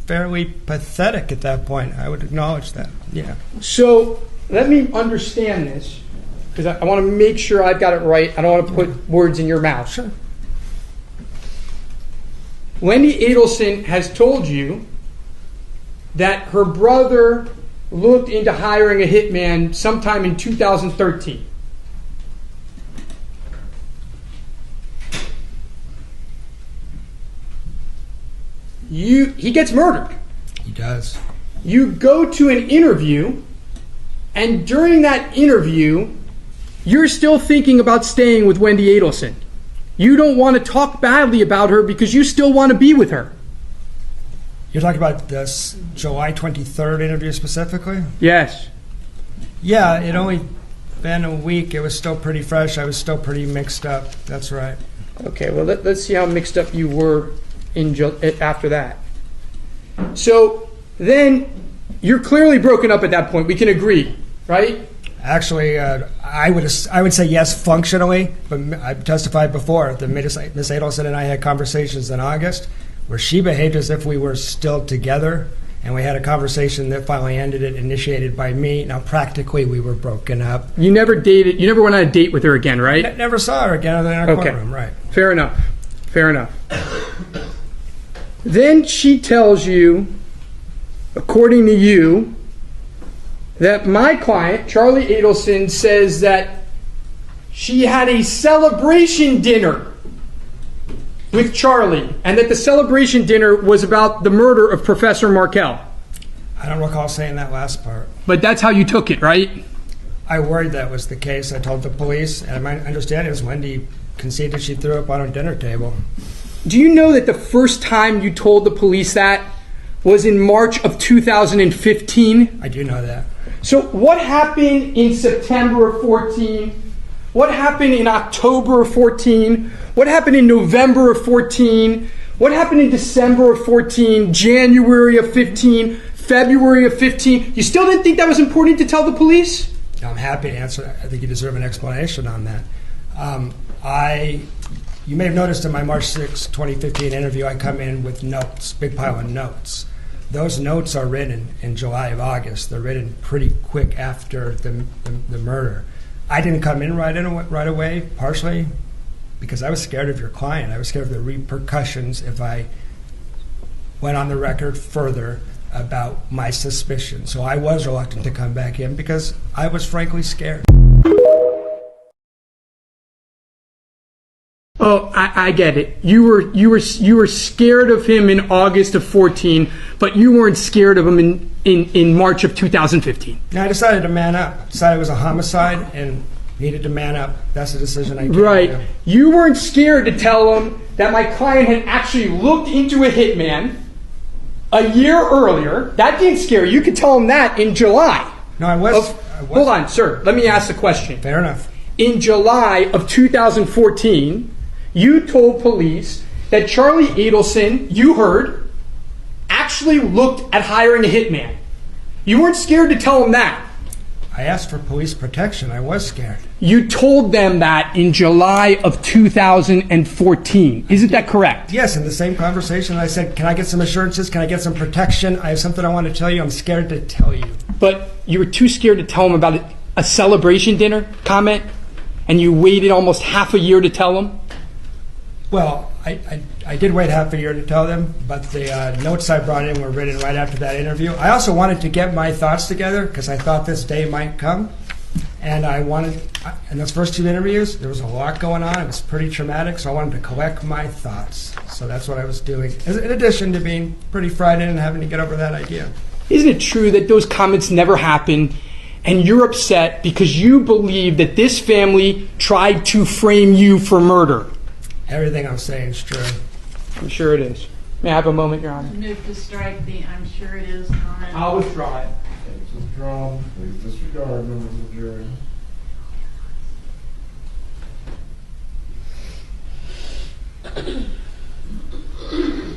fairly pathetic at that point. I would acknowledge that. Yeah. So let me understand this, because I want to make sure I've got it right. I don't want to put words in your mouth. Sure. Wendi Adelson has told you that her brother looked into hiring a hitman sometime in 2013. He gets murdered. He does. You go to an interview, and during that interview, you're still thinking about staying with Wendi Adelson. You don't want to talk badly about her because you still want to be with her. You're talking about this July 23rd interview specifically? Yes. Yeah, it only been a week. It was still pretty fresh. I was still pretty mixed up. That's right. Okay, well, let's see how mixed up you were after that. So then you're clearly broken up at that point. We can agree, right? Actually, I would say yes functionally, but I've testified before that Miss Adelson and I had conversations in August where she behaved as if we were still together, and we had a conversation that finally ended it, initiated by me. Now, practically, we were broken up. You never went on a date with her again, right? Never saw her again other than in our courtroom, right. Fair enough. Then she tells you, according to you, that my client, Charlie Adelson, says that she had a celebration dinner with Charlie, and that the celebration dinner was about the murder of Professor Markel. I don't recall saying that last part. But that's how you took it, right? I worried that was the case. I told the police, and my understanding was Wendi conceded she threw up on a dinner table. Do you know that the first time you told the police that was in March of 2015? I do know that. So what happened in September of 14? What happened in October of 14? What happened in November of 14? What happened in December of 14? January of 15? February of 15? You still didn't think that was important to tell the police? I'm happy to answer that. I think you deserve an explanation on that. You may have noticed in my March 6, 2015 interview, I come in with notes, big pile of notes. Those notes are written in July of August. They're written pretty quick after the murder. I didn't come in right away, partially because I was scared of your client. I was scared of the repercussions if I went on the record further about my suspicion. So I was reluctant to come back in because I was frankly scared. Oh, I get it. You were scared of him in August of 14, but you weren't scared of him in March of 2015. Now I decided to man up. I decided it was a homicide and needed to man up. That's the decision I came Right. to. You weren't scared to tell him that my client had actually looked into a hitman a year earlier. That didn't scare you. You could tell him that in July. No, I was. Hold on, sir. Let me ask the question. Fair enough. In July of 2014, you told police that Charlie Adelson, you heard, actually looked at hiring a hitman. You weren't scared to tell him that. I asked for police protection. I was scared. You told them that in July of 2014. Isn't that correct? Yes, in the same conversation I said, can I get some assurances? Can I get some protection? I have something I want to tell you. I'm scared to tell you. But you were too scared to tell him about a celebration dinner comment, and you waited almost half a year to tell him? Well, I did wait half a year to tell them, but the notes I brought in were written right after that interview. I also wanted to get my thoughts together because I thought this day might come. And in those first two interviews, there was a lot going on. It was pretty traumatic, so I wanted to collect my thoughts. So that's what I was doing, in addition to being pretty fried in and having to get over that idea. Isn't it true that those comments never happened, and you're upset because you believe that this family tried to frame you for murder? Everything I'm saying is true. I'm sure it is. May I have a moment, Your Honor? Move to strike the "I'm sure it is" comment. I'll withdraw it. It's withdrawn. Please disregard, members of the jury.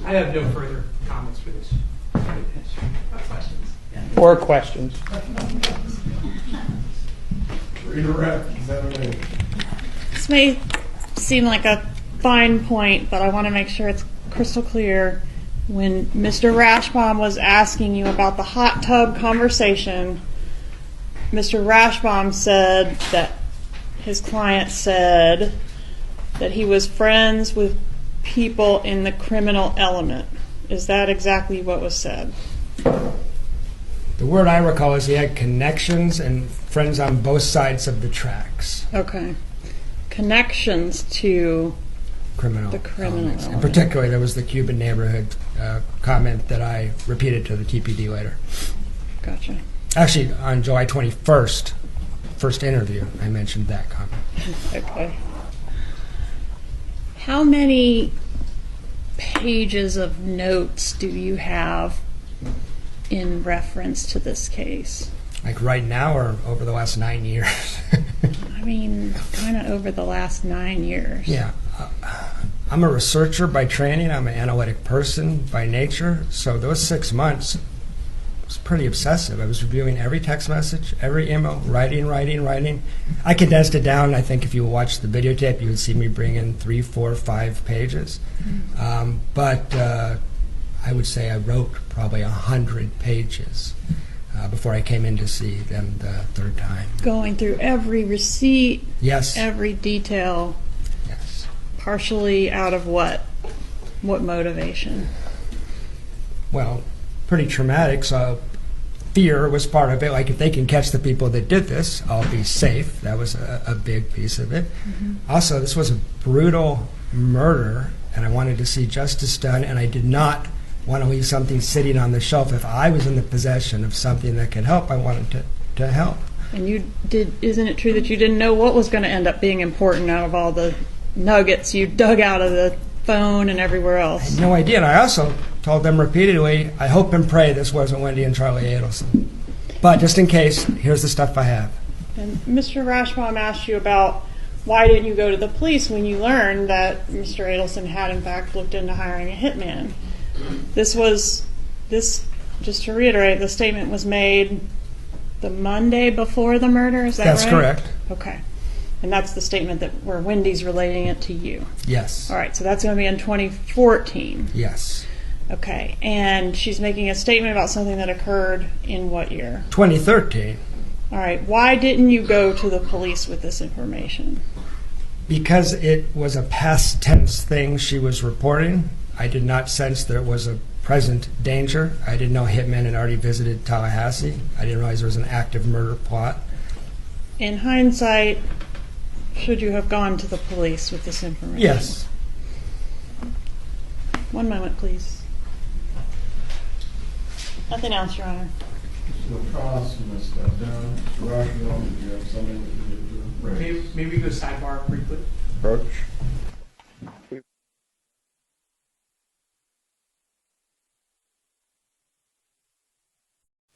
I have no further comments for this. Questions? Or questions. Redirect examination. This may seem like a fine point, but I want to make sure it's crystal clear. When Mr. Rashbaum was asking you about the hot tub conversation, Mr. Rashbaum said that his client said that he was friends with people in the criminal element. Is that exactly what was said? The word I recall is he had connections and friends on both sides of the tracks. Okay. Connections to Criminal the criminal elements. And element. particularly, there was the Cuban neighborhood comment that I repeated to the TPD later. Gotcha. Actually, on July 21st, first interview, I mentioned that comment. Okay. How many pages of notes do you have in reference to this case? Like right now or over the last 9 years? I mean, kind of over the last 9 years. Yeah. I'm a researcher by training. I'm an analytic person by nature. So those 6 months, was pretty obsessive. I was reviewing every text message, every email, writing. I condensed it down. I think if you watch the videotape, you would see me bring in 3, 4, 5 pages. But I would say I wrote probably 100 pages before I came in to see them the third time. Going through every receipt, Yes. every detail, Yes. partially out of what? What motivation? Well, pretty traumatic, so fear was part of it. Like, if they can catch the people that did this, I'll be safe. That was a big piece of it. Also, this was a brutal murder, and I wanted to see justice done, and I did not want to leave something sitting on the shelf. If I was in the possession of something that could help, I wanted to help. And isn't it true that you didn't know what was going to end up being important out of all the nuggets you dug out of the phone and everywhere I else? had no idea, and I also told them repeatedly, I hope and pray this wasn't Wendi and Charlie Adelson. But just in case, here's the stuff I have. And Mr. Rashbaum asked you about why didn't you go to the police when you learned that Mr. Adelson had in fact looked into hiring a hitman. This, just to reiterate, the statement was made the Monday before the murder, is that right? That's correct. Okay. And that's the statement where Wendy's relating it to you. Yes. All right, so that's going to be in 2014. Yes. Okay, and she's making a statement about something that occurred in what year? 2013. All right, why didn't you go to the police with this information? Because it was a past tense thing she was reporting, I did not sense there was a present danger. I didn't know hitmen had already visited Tallahassee. I didn't realize there was an active murder plot. In hindsight, should you have gone to the police with this information? Yes. One moment, please. Nothing else, Your Honor. Lacoste, you must step down. Mr. Rashbaum, did you have something that you needed to raise? Maybe go sidebar briefly. Approach.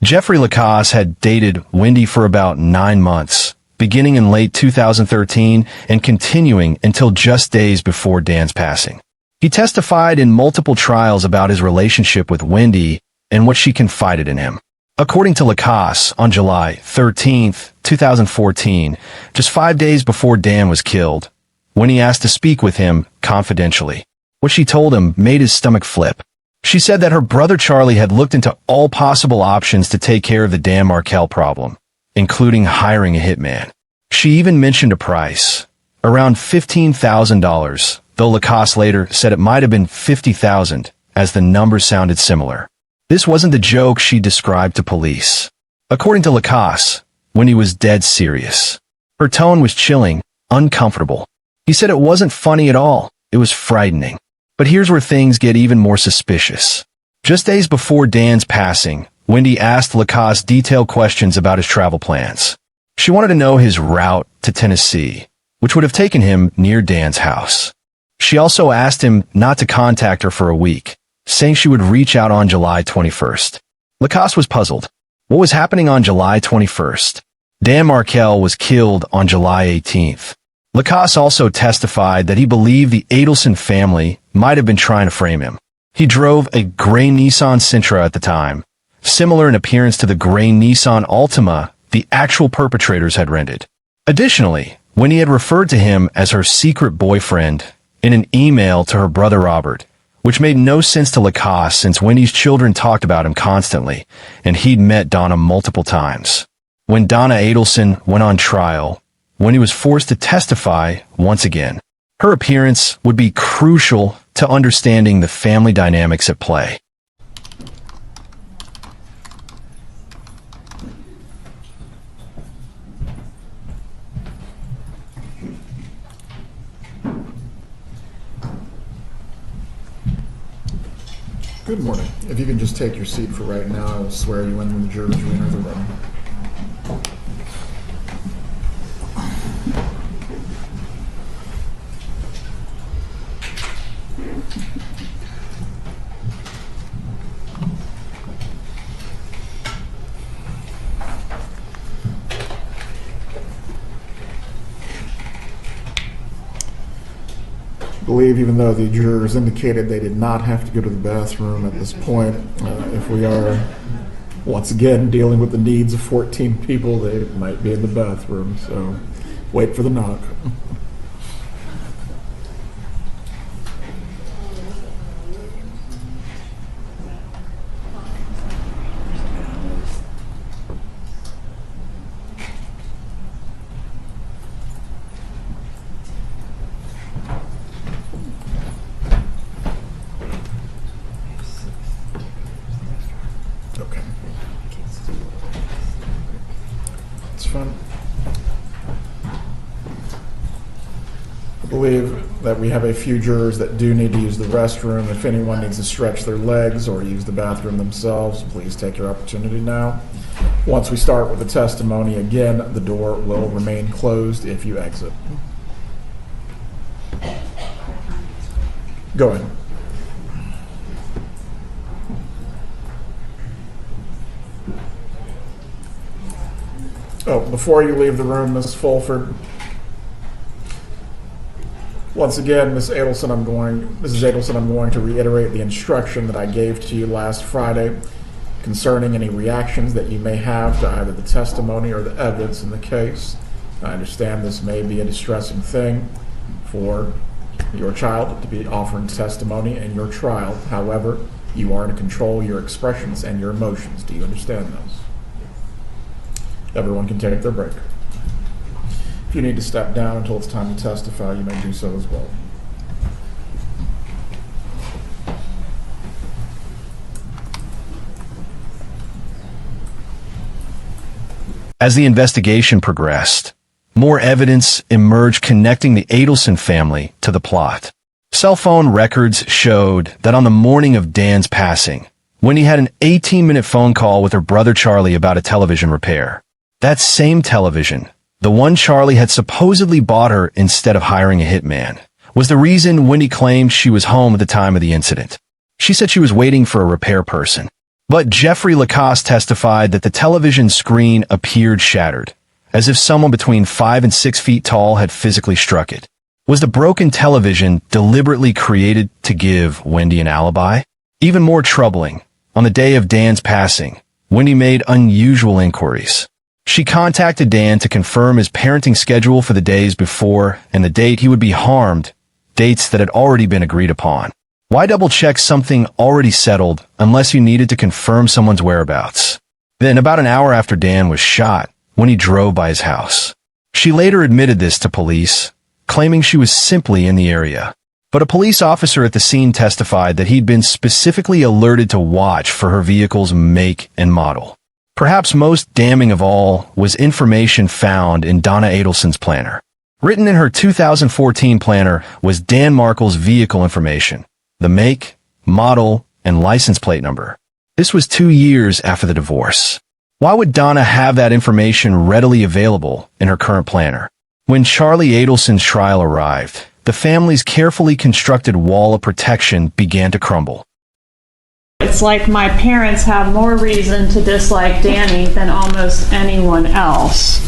Jeffrey Lacoste had dated Wendi for about 9 months, beginning in late 2013 and continuing until just days before Dan's passing. He testified in multiple trials about his relationship with Wendi and what she confided in him. According to Lacoste, on July 13, 2014, just 5 days before Dan was killed, Wendi asked to speak with him confidentially. What she told him made his stomach flip. She said that her brother Charlie had looked into all possible options to take care of the Dan Markel problem, including hiring a hitman. She even mentioned a price, around $15,000, though Lacoste later said it might have been $50,000, as the number sounded similar. This wasn't the joke she described to police. According to Lacoste, Wendi was dead serious. Her tone was chilling, uncomfortable. He said it wasn't funny at all, it was frightening. But here's where things get even more suspicious. Just days before Dan's passing, Wendi asked Lacoste detailed questions about his travel plans. She wanted to know his route to Tennessee, which would have taken him near Dan's house. She also asked him not to contact her for a week, saying she would reach out on July 21st. Lacoste was puzzled. What was happening on July 21st? Dan Markel was killed on July 18th. Lacoste also testified that he believed the Adelson family might have been trying to frame him. He drove a gray Nissan Sentra at the time, similar in appearance to the gray Nissan Altima the actual perpetrators had rented. Additionally, Wendi had referred to him as her secret boyfriend in an email to her brother Robert, which made no sense to Lacoste since Wendi's children talked about him constantly, and he'd met Donna multiple times. When Donna Adelson went on trial, Wendi was forced to testify once again. Her appearance would be crucial to understanding the family dynamics at play. Good morning. If you can just take your seat for right now, I will swear you in when the jurors re-enter the room. I believe, even though the jurors indicated they did not have to go to the bathroom at this point, if we are once again, dealing with the needs of 14 people, they might be in the bathroom, so wait for the knock. Okay. It's fun. I believe that we have a few jurors that do need to use the restroom. If anyone needs to stretch their legs or use the bathroom themselves, please take your opportunity now. Once we start with the testimony, again, the door will remain closed if you exit. Go ahead. Oh, before you leave the room, Mrs. Fulford, once again, Mrs. Adelson, I'm going to reiterate the instruction that I gave to you last Friday concerning any reactions that you may have to either the testimony or the evidence in the case. I understand this may be a distressing thing for your child to be offering testimony in your trial. However, you are to control your expressions and your emotions. Do you understand those? Everyone can take their break. If you need to step down until it's time to testify, you may do so as well. As the investigation progressed, more evidence emerged connecting the Adelson family to the plot. Cell phone records showed that on the morning of Dan's passing, Wendi had an 18-minute phone call with her brother Charlie about a television repair. That same television, the one Charlie had supposedly bought her instead of hiring a hitman, was the reason Wendi claimed she was home at the time of the incident. She said she was waiting for a repair person. But Jeffrey Lacoste testified that the television screen appeared shattered, as if someone between 5 and 6 feet tall had physically struck it. Was the broken television deliberately created to give Wendi an alibi? Even more troubling, on the day of Dan's passing, Wendi made unusual inquiries. She contacted Dan to confirm his parenting schedule for the days before and the date he would be harmed, dates that had already been agreed upon. Why double-check something already settled unless you needed to confirm someone's whereabouts? Then, about an hour after Dan was shot, Wendi drove by his house. She later admitted this to police, claiming she was simply in the area. But a police officer at the scene testified that he'd been specifically alerted to watch for her vehicle's make and model. Perhaps most damning of all was information found in Donna Adelson's planner. Written in her 2014 planner was Dan Markel's vehicle information, the make, model, and license plate number. This was 2 years after the divorce. Why would Donna have that information readily available in her current planner? When Charlie Adelson's trial arrived, the family's carefully constructed wall of protection began to crumble. It's like my parents have more reason to dislike Danny than almost anyone else.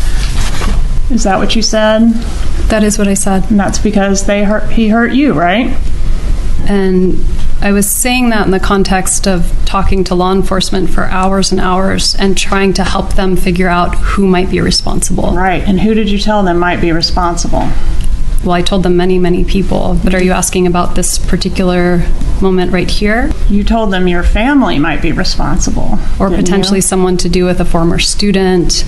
Is that what you said? That is what I said. And that's because he hurt you, right? And I was saying that in the context of talking to law enforcement for hours and hours and trying to help them figure out who might be responsible. Right. And who did you tell them might be responsible? Well, I told them many, many people. But are you asking about this particular moment right here? You told them your family might be responsible. Or potentially someone to do with a former student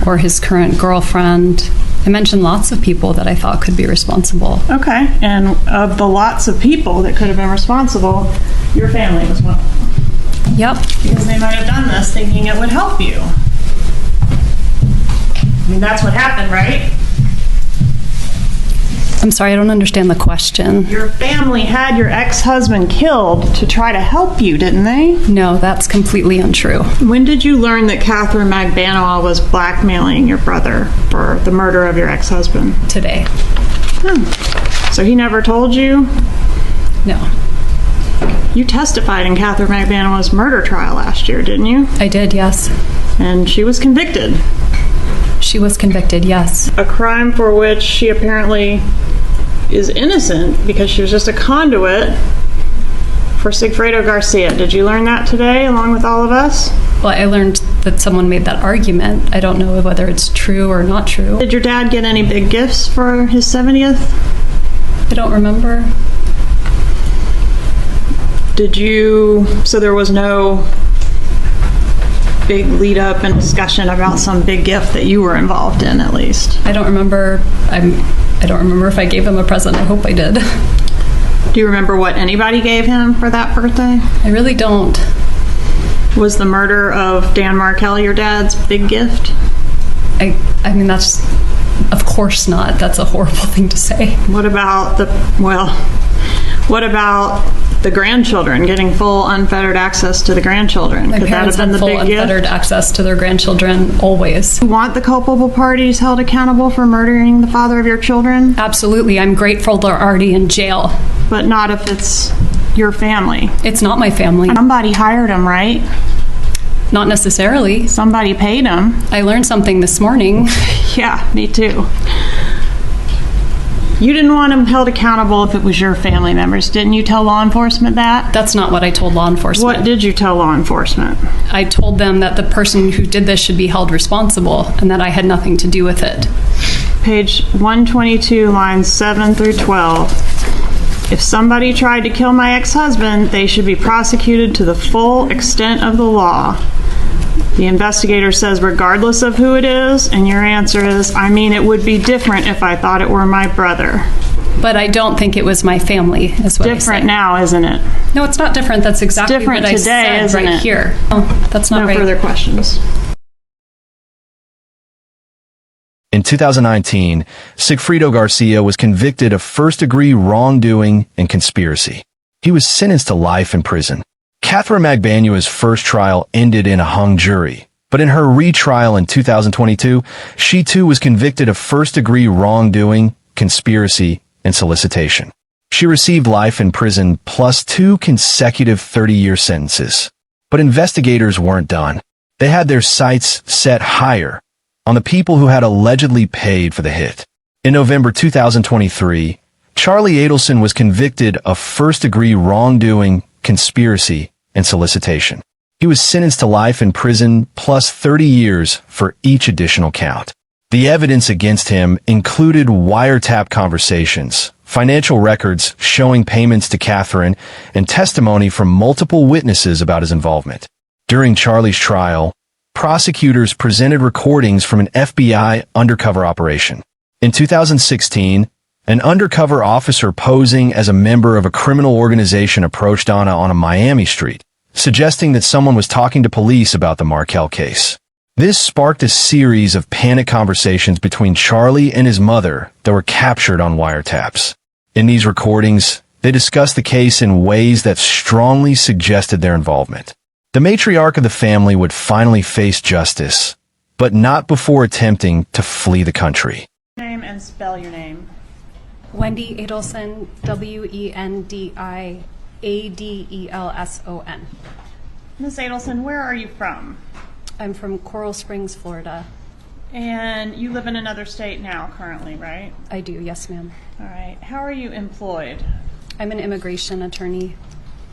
or his current girlfriend. I mentioned lots of people that I thought could be responsible. Okay. And of the lots of people that could have been responsible, your family was one. Yep. Because they might have done this thinking it would help you. I mean, that's what happened, right? I'm sorry, I don't understand the question. Your family had your ex-husband killed to try to help you, didn't they? No, that's completely untrue. When did you learn that Catherine Magbanoa was blackmailing your brother for the murder of your ex-husband? Today. So he never told you? No. You testified in Catherine Magbanoa's murder trial last year, didn't you? I did, yes. And she was convicted. She was convicted, yes. A crime for which she apparently is innocent because she was just a conduit for Sigfredo Garcia. Did you learn that today along with all of us? Well, I learned that someone made that argument. I don't know whether it's true or not true. Did your dad get any big gifts for his 70th? I don't remember. So there was no big lead up and discussion about some big gift that you were involved in, at least? I don't remember. I don't remember if I gave him a present. I hope I did. Do you remember what anybody gave him for that birthday? I really don't. Was the murder of Dan Markel your dad's big gift? I mean, that's, of course not. That's a horrible thing to say. What about the grandchildren, getting full unfettered access to the grandchildren? My parents had full unfettered access to their grandchildren always. You want the culpable parties held accountable for murdering the father of your children? Absolutely. I'm grateful they're already in jail. But not if it's your family. It's not my family. Somebody hired them, right? Not necessarily. Somebody paid them. I learned something this morning. Yeah, me too. You didn't want them held accountable if it was your family members. Didn't you tell law enforcement that? That's not what I told law enforcement. What did you tell law enforcement? I told them that the person who did this should be held responsible and that I had nothing to do with it. Page 122, lines 7 through 12. If somebody tried to kill my ex-husband, they should be prosecuted to the full extent of the law. The investigator says regardless of who it is, and your answer is, I mean, it would be different if I thought it were my brother. But I don't think it was my family, is what I said. Different now, isn't it? No, it's not different. That's exactly different what I today, said isn't right it? here. Oh, that's not right. No further questions. In 2019, Sigfrido Garcia was convicted of first-degree wrongdoing and conspiracy. He was sentenced to life in prison. Catherine Magbanua's first trial ended in a hung jury, but in her retrial in 2022, she too was convicted of first-degree wrongdoing, conspiracy, and solicitation. She received life in prison plus 2 consecutive 30-year sentences. But investigators weren't done. They had their sights set higher on the people who had allegedly paid for the hit. In November 2023, Charlie Adelson was convicted of first-degree wrongdoing, conspiracy, and solicitation. He was sentenced to life in prison plus 30 years for each additional count. The evidence against him included wiretap conversations, financial records showing payments to Catherine, and testimony from multiple witnesses about his involvement. During Charlie's trial, prosecutors presented recordings from an FBI undercover operation. In 2016, an undercover officer posing as a member of a criminal organization approached Anna on a Miami street, suggesting that someone was talking to police about the Markel case. This sparked a series of panic conversations between Charlie and his mother that were captured on wiretaps. In these recordings, they discussed the case in ways that strongly suggested their involvement. The matriarch of the family would finally face justice, but not before attempting to flee the country. Name and spell your name. Wendi Adelson, WendiAdelson. Ms. Adelson, where are you from? I'm from Coral Springs, Florida. And you live in another state now, currently, right? I do, yes, ma'am. All right. How are you employed? I'm an immigration attorney.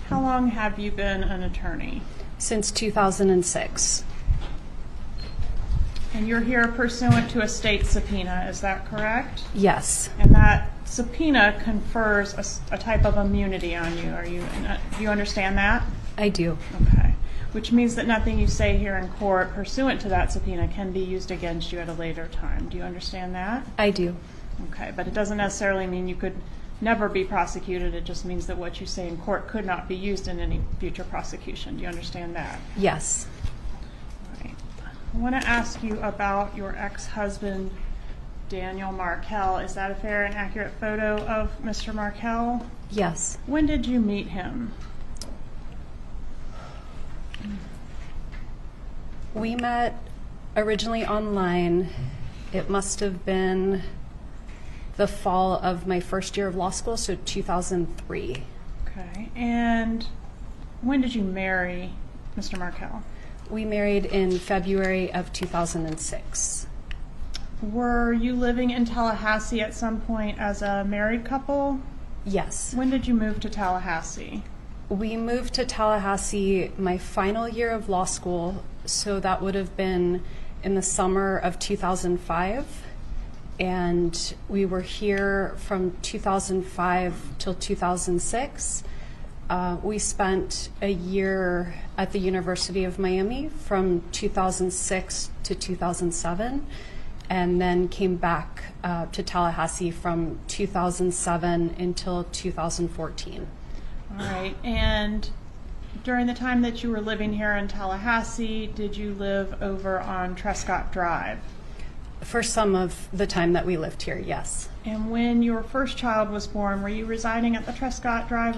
How long have you been an attorney? Since 2006. And you're here pursuant to a state subpoena, is that correct? Yes. And that subpoena confers a type of immunity on you. Do you understand that? I do. Okay. Which means that nothing you say here in court pursuant to that subpoena can be used against you at a later time. Do you understand that? I do. Okay, but it doesn't necessarily mean you could never be prosecuted. It just means that what you say in court could not be used in any future prosecution. Do you understand that? Yes. All right. I want to ask you about your ex-husband, Daniel Markel. Is that a fair and accurate photo of Mr. Markel? Yes. When did you meet him? We met originally online. It must have been the fall of my first year of law school, so 2003. Okay. And when did you marry Mr. Markel? We married in February of 2006. Were you living in Tallahassee at some point as a married couple? Yes. When did you move to Tallahassee? We moved to Tallahassee my final year of law school, so that would have been in the summer of 2005. And we were here from 2005 till 2006. We spent a year at the University of Miami from 2006 to 2007, and then came back to Tallahassee from 2007 until 2014. All right. And during the time that you were living here in Tallahassee, did you live over on Trescott Drive? For some of the time that we lived here, yes. And when your first child was born, were you residing at the Trescott Drive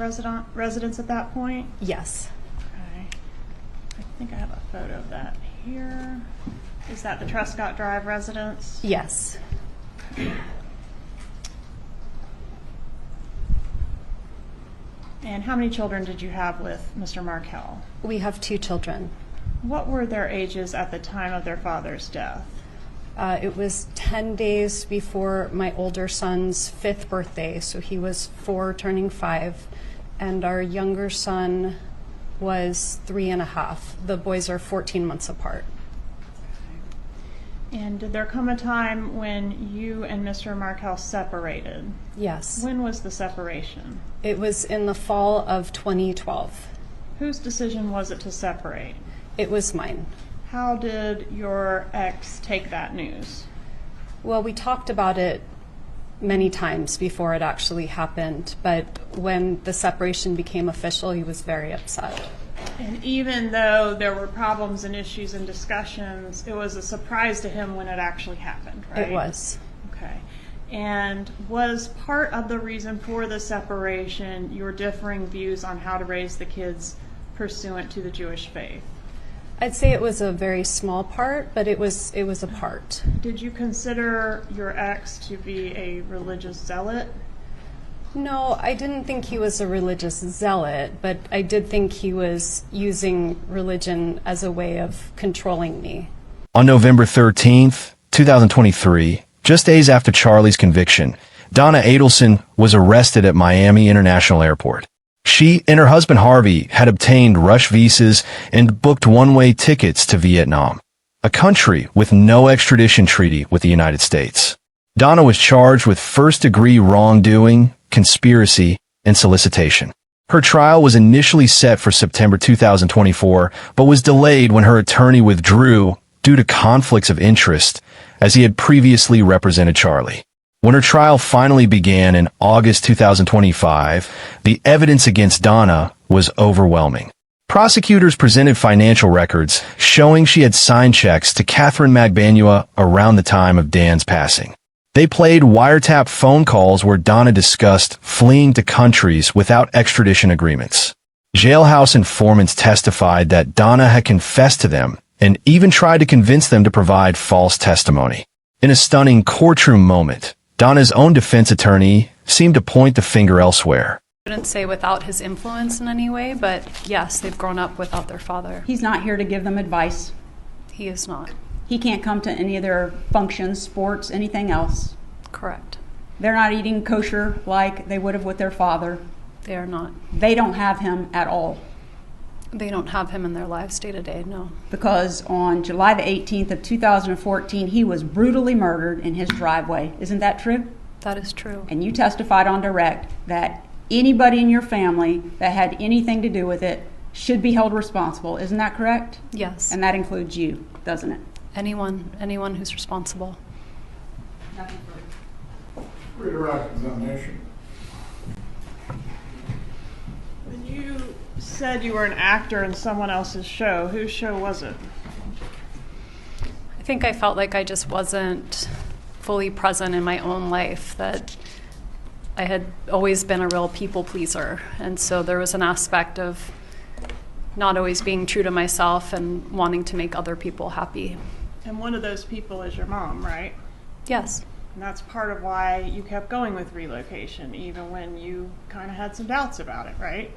residence at that point? Yes. Okay. I think I have a photo of that here. Is that the Trescott Drive residence? Yes. And how many children did you have with Mr. Markel? We have 2 children. What were their ages at the time of their father's death? It was 10 days before my older son's 5th birthday, so he was 4 turning 5, and our younger son was 3.5. The boys are 14 months apart. And did there come a time when you and Mr. Markel separated? Yes. When was the separation? It was in the fall of 2012. Whose decision was it to separate? It was mine. How did your ex take that news? Well, we talked about it many times before it actually happened, but when the separation became official, he was very upset. And even though there were problems and issues and discussions, it was a surprise to him when it actually happened, right? It was. Okay. And was part of the reason for the separation your differing views on how to raise the kids pursuant to the Jewish faith? I'd say it was a very small part, but it was a part. Did you consider your ex to be a religious zealot? No, I didn't think he was a religious zealot, but I did think he was using religion as a way of controlling me. On November 13th, 2023, just days after Charlie's conviction, Donna Adelson was arrested at Miami International Airport. She and her husband Harvey had obtained rush visas and booked one-way tickets to Vietnam, a country with no extradition treaty with the United States. Donna was charged with first-degree wrongdoing, conspiracy, and solicitation. Her trial was initially set for September 2024, but was delayed when her attorney withdrew due to conflicts of interest, as he had previously represented Charlie. When her trial finally began in August 2025, the evidence against Donna was overwhelming. Prosecutors presented financial records showing she had signed checks to Catherine Magbanua around the time of Dan's passing. They played wiretap phone calls where Donna discussed fleeing to countries without extradition agreements. Jailhouse informants testified that Donna had confessed to them and even tried to convince them to provide false testimony. In a stunning courtroom moment, Donna's own defense attorney seemed to point the finger elsewhere. I wouldn't say without his influence in any way, but yes, they've grown up without their father. He's not here to give them advice. He is not. He can't come to any of their functions, sports, anything else. Correct. They're not eating kosher like they would have with their father. They are not. They don't have him at all. They don't have him in their lives day to day, no. Because on July the 18th of 2014, he was brutally murdered in his driveway. Isn't that true? That is true. And you testified on direct that anybody in your family that had anything to do with it should be held responsible. Isn't that correct? Yes. And that includes you, doesn't it? Anyone who's responsible. Redirect examination. When you said you were an actor in someone else's show, whose show was it? I think I felt like I just wasn't fully present in my own life, that I had always been a real people pleaser. And so there was an aspect of not always being true to myself and wanting to make other people happy. And one of those people is your mom, right? Yes. And that's part of why you kept going with relocation, even when you kind of had some doubts about it, right?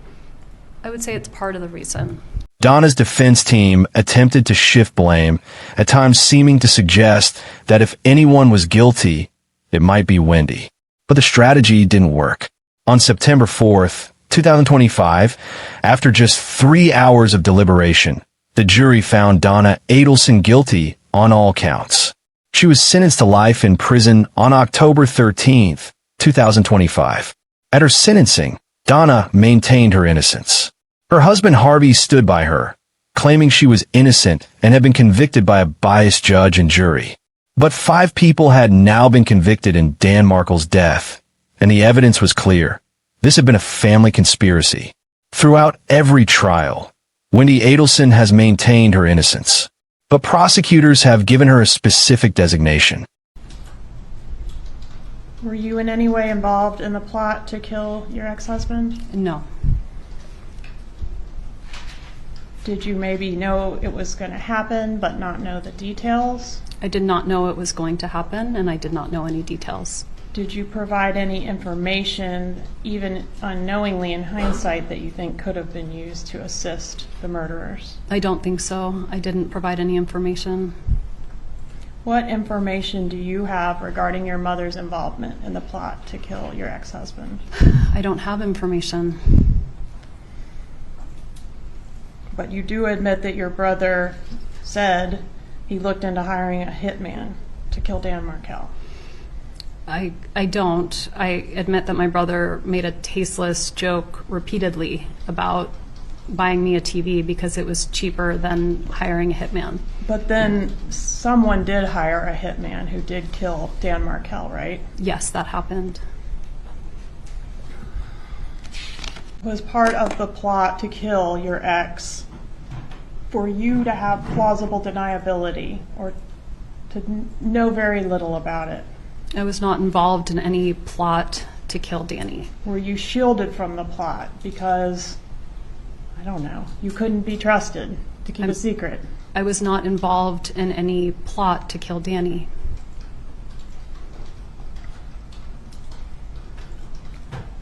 I would say it's part of the reason. Donna's defense team attempted to shift blame, at times seeming to suggest that if anyone was guilty, it might be Wendi. But the strategy didn't work. On September 4th, 2025, after just 3 hours of deliberation, the jury found Donna Adelson guilty on all counts. She was sentenced to life in prison on October 13th, 2025. At her sentencing, Donna maintained her innocence. Her husband Harvey stood by her, claiming she was innocent and had been convicted by a biased judge and jury. But 5 people had now been convicted in Dan Markel's death, and the evidence was clear. This had been a family conspiracy. Throughout every trial, Wendi Adelson has maintained her innocence, but prosecutors have given her a specific designation. Were you in any way involved in the plot to kill your ex-husband? No. Did you maybe know it was going to happen but not know the details? I did not know it was going to happen, and I did not know any details. Did you provide any information, even unknowingly in hindsight, that you think could have been used to assist the murderers? I don't think so. I didn't provide any information. What information do you have regarding your mother's involvement in the plot to kill your ex-husband? I don't have information. But you do admit that your brother said he looked into hiring a hitman to kill Dan Markel. I don't. I admit that my brother made a tasteless joke repeatedly about buying me a TV because it was cheaper than hiring a hitman. But then someone did hire a hitman who did kill Dan Markel, right? Yes, that happened. Was part of the plot to kill your ex for you to have plausible deniability or to know very little about it? I was not involved in any plot to kill Danny. Were you shielded from the plot because, I don't know, you couldn't be trusted to keep a secret? I was not involved in any plot to kill Danny.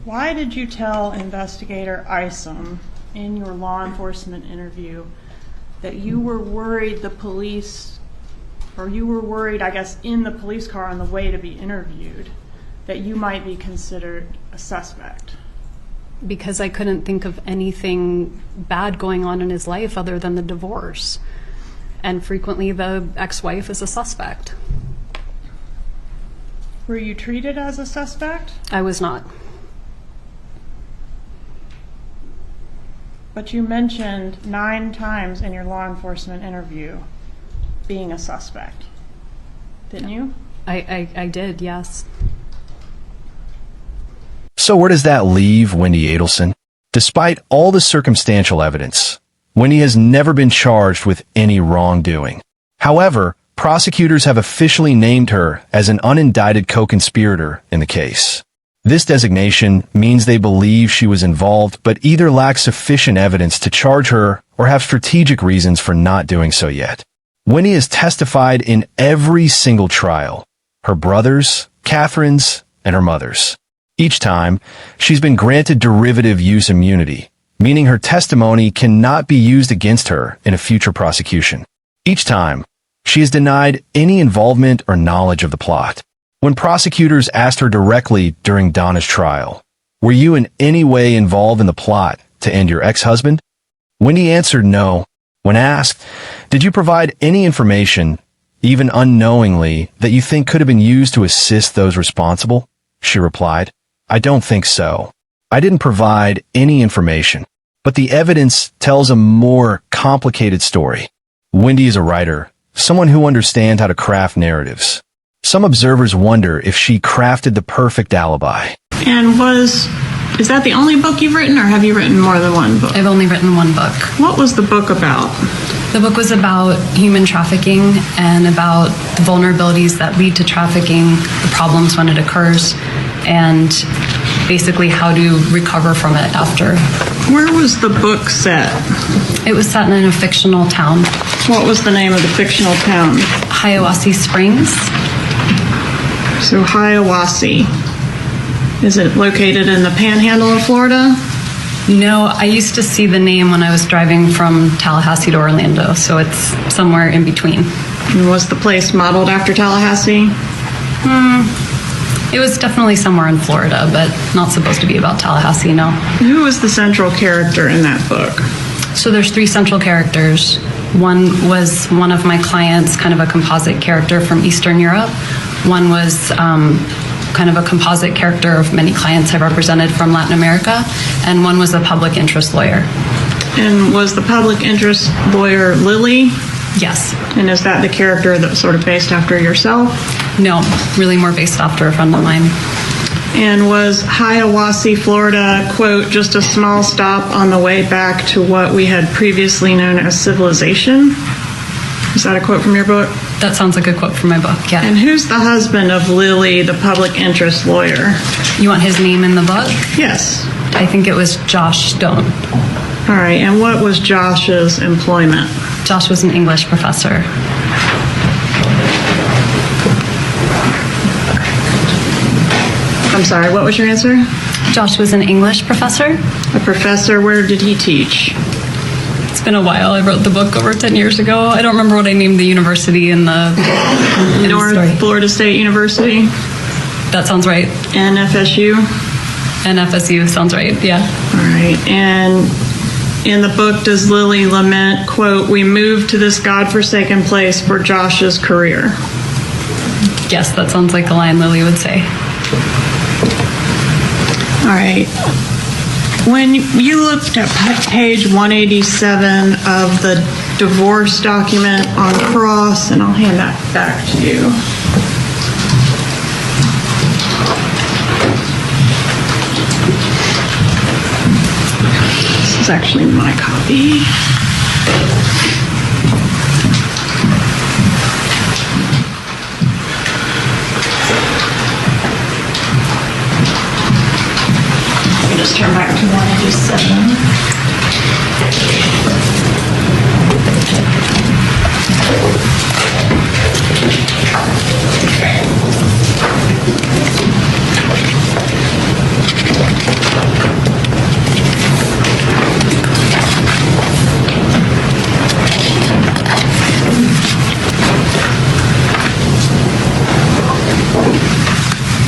Why did you tell investigator Isom in your law enforcement interview that you were worried the police, or you were worried, I guess, in the police car on the way to be interviewed, that you might be considered a suspect? Because I couldn't think of anything bad going on in his life other than the divorce. And frequently the ex-wife is a suspect. Were you treated as a suspect? I was not. But you mentioned 9 times in your law enforcement interview being a suspect, didn't you? I did, yes. So where does that leave Wendi Adelson? Despite all the circumstantial evidence, Wendi has never been charged with any wrongdoing. However, prosecutors have officially named her as an unindicted co-conspirator in the case. This designation means they believe she was involved but either lack sufficient evidence to charge her or have strategic reasons for not doing so yet. Wendi has testified in every single trial, her brother's, Catherine's, and her mother's. Each time, she's been granted derivative use immunity, meaning her testimony cannot be used against her in a future prosecution. Each time, she is denied any involvement or knowledge of the plot. When prosecutors asked her directly during Donna's trial, "Were you in any way involved in the plot to end your ex-husband?" Wendi answered no. When asked, "Did you provide any information, even unknowingly, that you think could have been used to assist those responsible?" she replied, "I don't think so. I didn't provide any information, but the evidence tells a more complicated story." Wendi is a writer, someone who understands how to craft narratives. Some observers wonder if she crafted the perfect alibi. And is that the only book you've written, or have you written more than one book? I've only written one book. What was the book about? The book was about human trafficking and about the vulnerabilities that lead to trafficking, the problems when it occurs, and basically how to recover from it after. Where was the book set? It was set in a fictional town. What was the name of the fictional town? Hiawassee Springs. So Hiawassee. Is it located in the panhandle of Florida? No, I used to see the name when I was driving from Tallahassee to Orlando, so it's somewhere in between. And was the place modeled after Tallahassee? It was definitely somewhere in Florida, but not supposed to be about Tallahassee, no. Who was the central character in that book? So there's 3 central characters. One was one of my clients, kind of a composite character from Eastern Europe. One was kind of a composite character of many clients I've represented from Latin America. And one was a public interest lawyer. And was the public interest lawyer Lily? Yes. And is that the character that's sort of based after yourself? No, really more based after a friend of mine. And was Hiawassee, Florida, quote, just a small stop on the way back to what we had previously known as civilization? Is that a quote from your book? That sounds like a quote from my book, yeah. And who's the husband of Lily, the public interest lawyer? You want his name in the book? Yes. I think it was Josh Stone. All right, and what was Josh's employment? Josh was an English professor. I'm sorry, what was your answer? Josh was an English professor. A professor, where did he teach? It's been a while. I wrote the book over 10 years ago. I don't remember what I named the university in the North Florida State University? That sounds right. NFSU? NFSU sounds right, yeah. All right, and in the book, does Lily lament, quote, we moved to this godforsaken place for Josh's career? Yes, that sounds like a line Lily would say. All right. When you looked at page 187 of the divorce document on cross, and I'll hand that back to you. This is actually my copy. Just turn back to 187.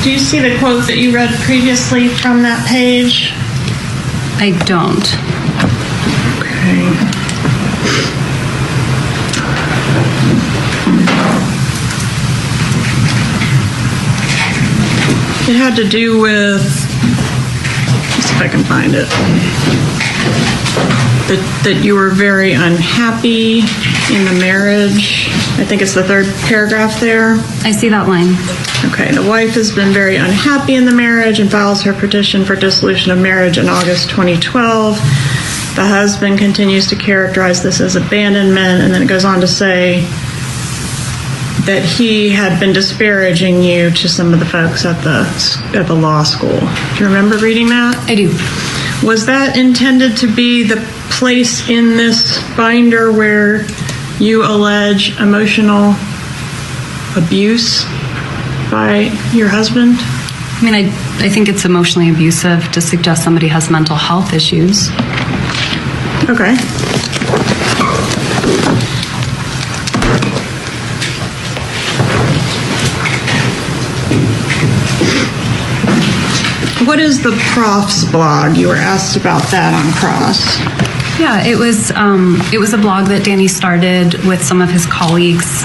Do you see the quote that you read previously from that page? I don't. Okay. It had to do with, let's see if I can find it, that you were very unhappy in the marriage. I think it's the 3rd paragraph there. I see that line. Okay, the wife has been very unhappy in the marriage and files her petition for dissolution of marriage in August 2012. The husband continues to characterize this as abandonment, and then it goes on to say that he had been disparaging you to some of the folks at the law school. Do you remember reading that? I do. Was that intended to be the place in this binder where you allege emotional abuse by your husband? I mean, I think it's emotionally abusive to suggest somebody has mental health issues. Okay. What is the Prof's blog? You were asked about that on Cross. Yeah, it was a blog that Danny started with some of his colleagues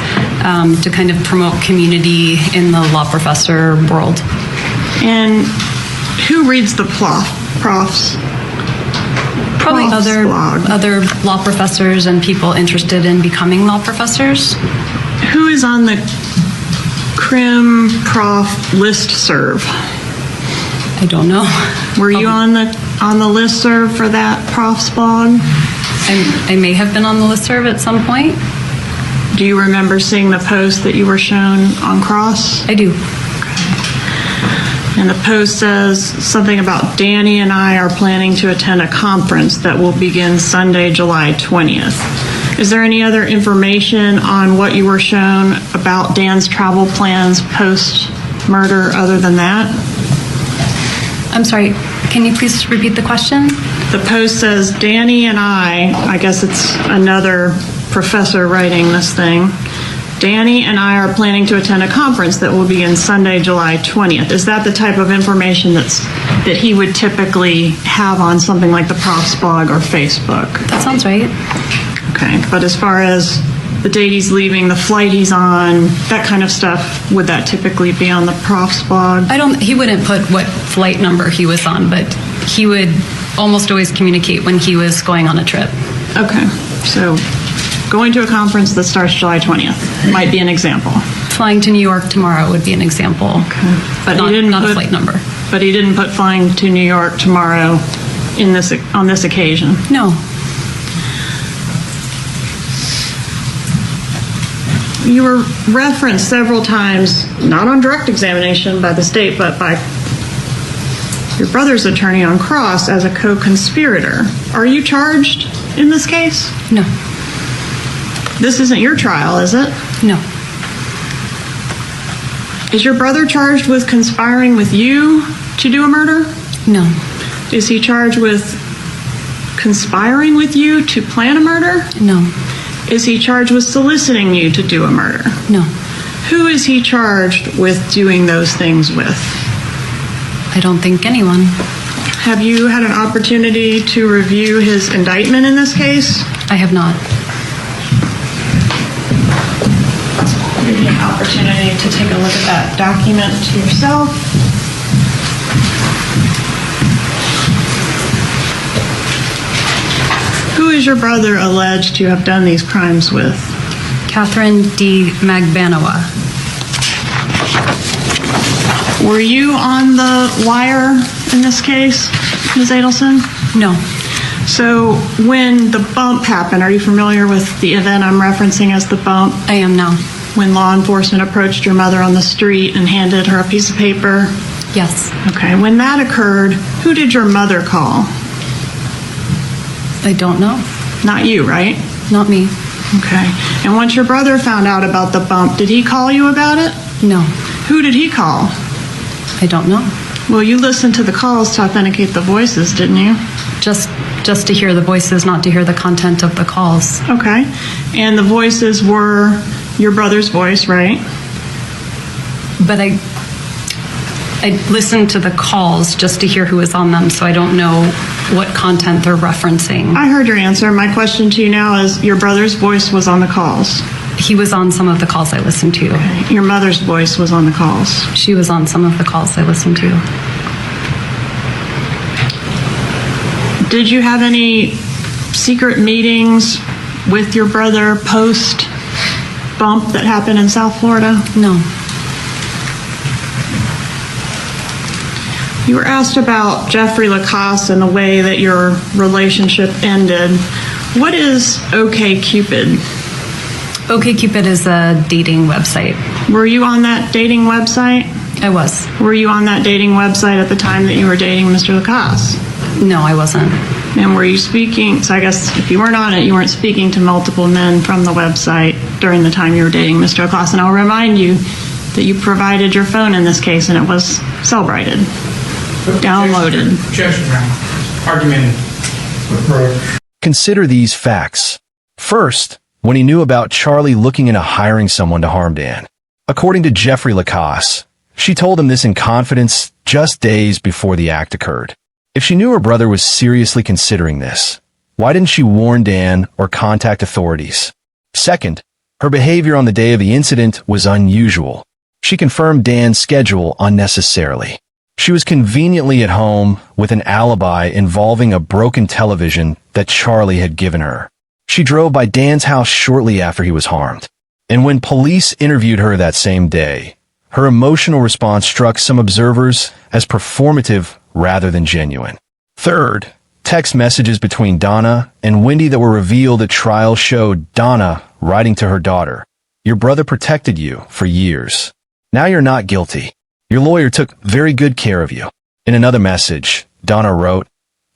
to kind of promote community in the law professor world. And who reads the Prof's? Probably blog? other law professors and people interested in becoming law professors. Who is on the Crim Prof listserv? I don't know. Were you on the listserv for that Prof's blog? I may have been on the listserv at some point. Do you remember seeing the post that you were shown on Cross? I do. And the post says something about Danny and I are planning to attend a conference that will begin Sunday, July 20th. Is there any other information on what you were shown about Dan's travel plans post-murder other than that? I'm sorry, can you please repeat the question? The post says Danny and I guess it's another professor writing this thing, Danny and I are planning to attend a conference that will begin Sunday, July 20th. Is that the type of information that he would typically have on something like the Prof's blog or Facebook? That sounds right. Okay, but as far as the date he's leaving, the flight he's on, that kind of stuff, would that typically be on the Prof's blog? He wouldn't put what flight number he was on, but he would almost always communicate when he was going on a trip. Okay, so going to a conference that starts July 20th might be an example. Flying to New York tomorrow would be an example. Okay. But not, he didn't not put, a flight number. But he didn't put flying to New York tomorrow on this occasion. No. You were referenced several times, not on direct examination by the state, but by your brother's attorney on cross as a co-conspirator. Are you charged in this case? No. This isn't your trial, is it? No. Is your brother charged with conspiring with you to do a murder? No. Is he charged with conspiring with you to plan a murder? No. Is he charged with soliciting you to do a murder? No. Who is he charged with doing those things with? I don't think anyone. Have you had an opportunity to review his indictment in this case? I have not. Give you an opportunity to take a look at that document to yourself. Who is your brother alleged to have done these crimes with? Catherine D. Magbanowa. Were you on the wire in this case, Ms. Adelson? No. So when the bump happened, are you familiar with the event I'm referencing as the bump? I am now. When law enforcement approached your mother on the street and handed her a piece of paper? Yes. Okay. When that occurred, who did your mother call? I don't know. Not you, right? Not me. Okay. And once your brother found out about the bump, did he call you about it? No. Who did he call? I don't know. Well, you listened to the calls to authenticate the voices, didn't you? Just to hear the voices, not to hear the content of the calls. Okay. And the voices were your brother's voice, right? But I listened to the calls just to hear who was on them, so I don't know what content they're referencing. I heard your answer. My question to you now is, your brother's voice was on the calls. He was on some of the calls I listened to. Okay. Your mother's voice was on the calls. She was on some of the calls I listened to. Did you have any secret meetings with your brother post bump that happened in South Florida? No. You were asked about Jeffrey Lacasse and the way that your relationship ended. What is OkCupid? OkCupid is a dating website. Were you on that dating website? I was. Were you on that dating website at the time that you were dating Mr. Lacasse? No, I wasn't. And were you speaking, so I guess if you weren't on it, you weren't speaking to multiple men from the website during the time you were dating Mr. Lacasse. And I'll remind you that you provided your phone in this case and it was cell-brighted, downloaded. Objection, argument. Consider these facts. First, when he knew about Charlie looking into hiring someone to harm Dan. According to Jeffrey Lacasse, she told him this in confidence just days before the act occurred. If she knew her brother was seriously considering this, why didn't she warn Dan or contact authorities? Second, her behavior on the day of the incident was unusual. She confirmed Dan's schedule unnecessarily. She was conveniently at home with an alibi involving a broken television that Charlie had given her. She drove by Dan's house shortly after he was harmed. And when police interviewed her that same day, her emotional response struck some observers as performative rather than genuine. Third, text messages between Donna and Wendi that were revealed at trial showed Donna writing to her daughter, "Your brother protected you for years. Now you're not guilty. Your lawyer took very good care of you." In another message, Donna wrote,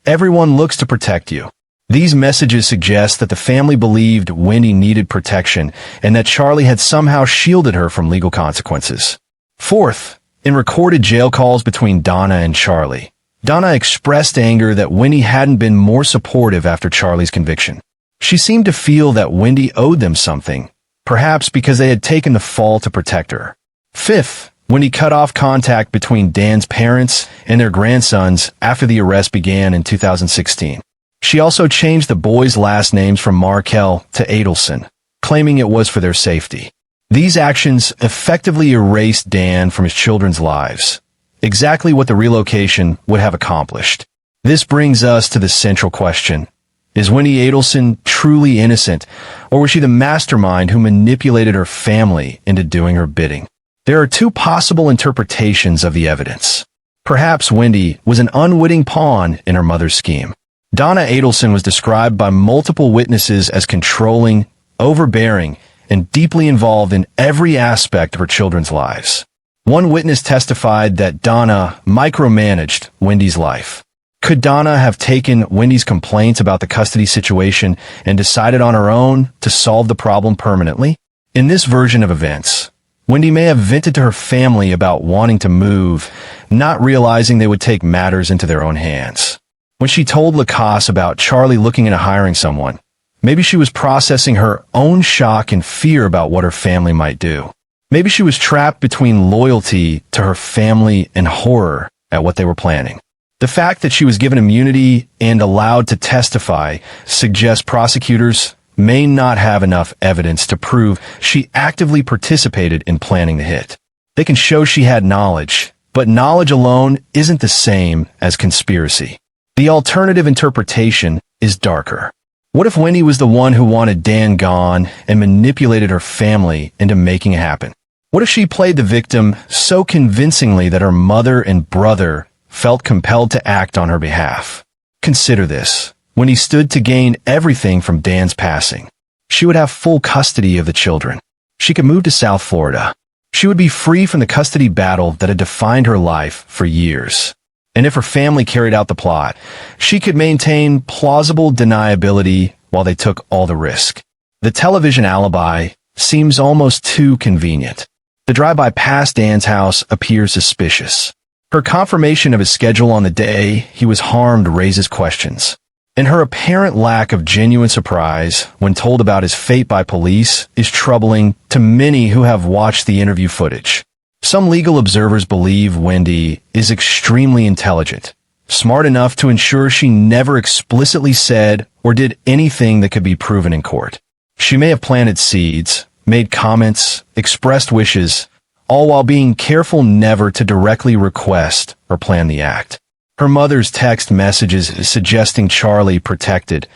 "Everyone looks to protect you." These messages suggest that the family believed Wendi needed protection and that Charlie had somehow shielded her from legal consequences. Fourth, in recorded jail calls between Donna and Charlie, Donna expressed anger that Wendi hadn't been more supportive after Charlie's conviction. She seemed to feel that Wendi owed them something, perhaps because they had taken the fall to protect her. Fifth, Wendi cut off contact between Dan's parents and their grandsons after the arrest began in 2016. She also changed the boys' last names from Markel to Adelson, claiming it was for their safety. These actions effectively erased Dan from his children's lives, exactly what the relocation would have accomplished. This brings us to the central question. Is Wendi Adelson truly innocent, or was she the mastermind who manipulated her family into doing her bidding? There are two possible interpretations of the evidence. Perhaps Wendi was an unwitting pawn in her mother's scheme. Donna Adelson was described by multiple witnesses as controlling, overbearing, and deeply involved in every aspect of her children's lives. One witness testified that Donna micromanaged Wendi's life. Could Donna have taken Wendi's complaints about the custody situation and decided on her own to solve the problem permanently? In this version of events, Wendi may have vented to her family about wanting to move, not realizing they would take matters into their own hands. When she told Lacasse about Charlie looking into hiring someone, maybe she was processing her own shock and fear about what her family might do. Maybe she was trapped between loyalty to her family and horror at what they were planning. The fact that she was given immunity and allowed to testify suggests prosecutors may not have enough evidence to prove she actively participated in planning the hit. They can show she had knowledge, but knowledge alone isn't the same as conspiracy. The alternative interpretation is darker. What if Wendi was the one who wanted Dan gone and manipulated her family into making it happen? What if she played the victim so convincingly that her mother and brother felt compelled to act on her behalf? Consider this. When he stood to gain everything from Dan's passing, she would have full custody of the children. She could move to South Florida. She would be free from the custody battle that had defined her life for years. And if her family carried out the plot, she could maintain plausible deniability while they took all the risk. The television alibi seems almost too convenient. The drive-by past Dan's house appears suspicious. Her confirmation of his schedule on the day he was harmed raises questions. And her apparent lack of genuine surprise when told about his fate by police is troubling to many who have watched the interview footage. Some legal observers believe Wendi is extremely intelligent, smart enough to ensure she never explicitly said or did anything that could be proven in court. She may have planted seeds, made comments, expressed wishes, all while being careful never to directly request or plan the act. Her mother's text messages suggesting Charlie protected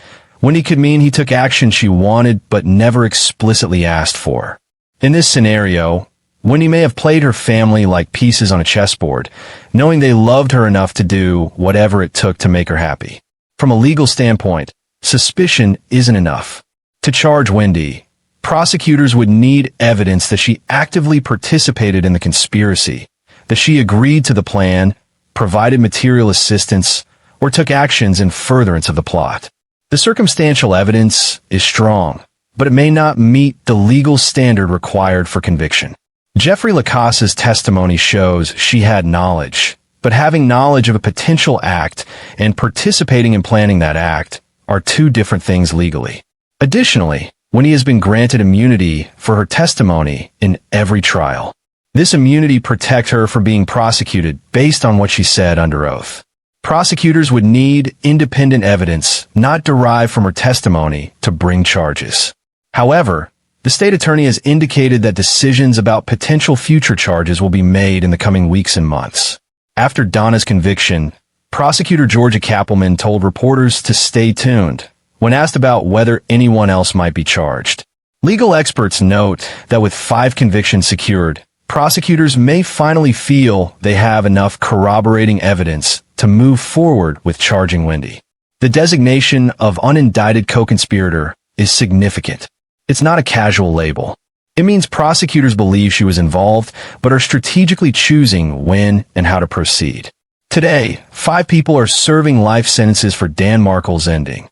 Wendi could mean he took action she wanted but never explicitly asked for. In this scenario, Wendi may have played her family like pieces on a chessboard, knowing they loved her enough to do whatever it took to make her happy. From a legal standpoint, suspicion isn't enough. To charge Wendi, prosecutors would need evidence that she actively participated in the conspiracy, that she agreed to the plan, provided material assistance, or took actions in furtherance of the plot. The circumstantial evidence is strong, but it may not meet the legal standard required for conviction. Jeffrey Lacasse's testimony shows she had knowledge, but having knowledge of a potential act and participating in planning that act are two different things legally. Additionally, Wendi has been granted immunity for her testimony in every trial. This immunity protects her from being prosecuted based on what she said under oath. Prosecutors would need independent evidence not derived from her testimony to bring charges. However, the state attorney has indicated that decisions about potential future charges will be made in the coming weeks and months. After Donna's conviction, prosecutor Georgia Kappelman told reporters to stay tuned when asked about whether anyone else might be charged. Legal experts note that with 5 convictions secured, prosecutors may finally feel they have enough corroborating evidence to move forward with charging Wendi. The designation of unindicted co-conspirator is significant. It's not a casual label. It means prosecutors believe she was involved, but are strategically choosing when and how to proceed. Today, 5 people are serving life sentences for Dan Markel's ending.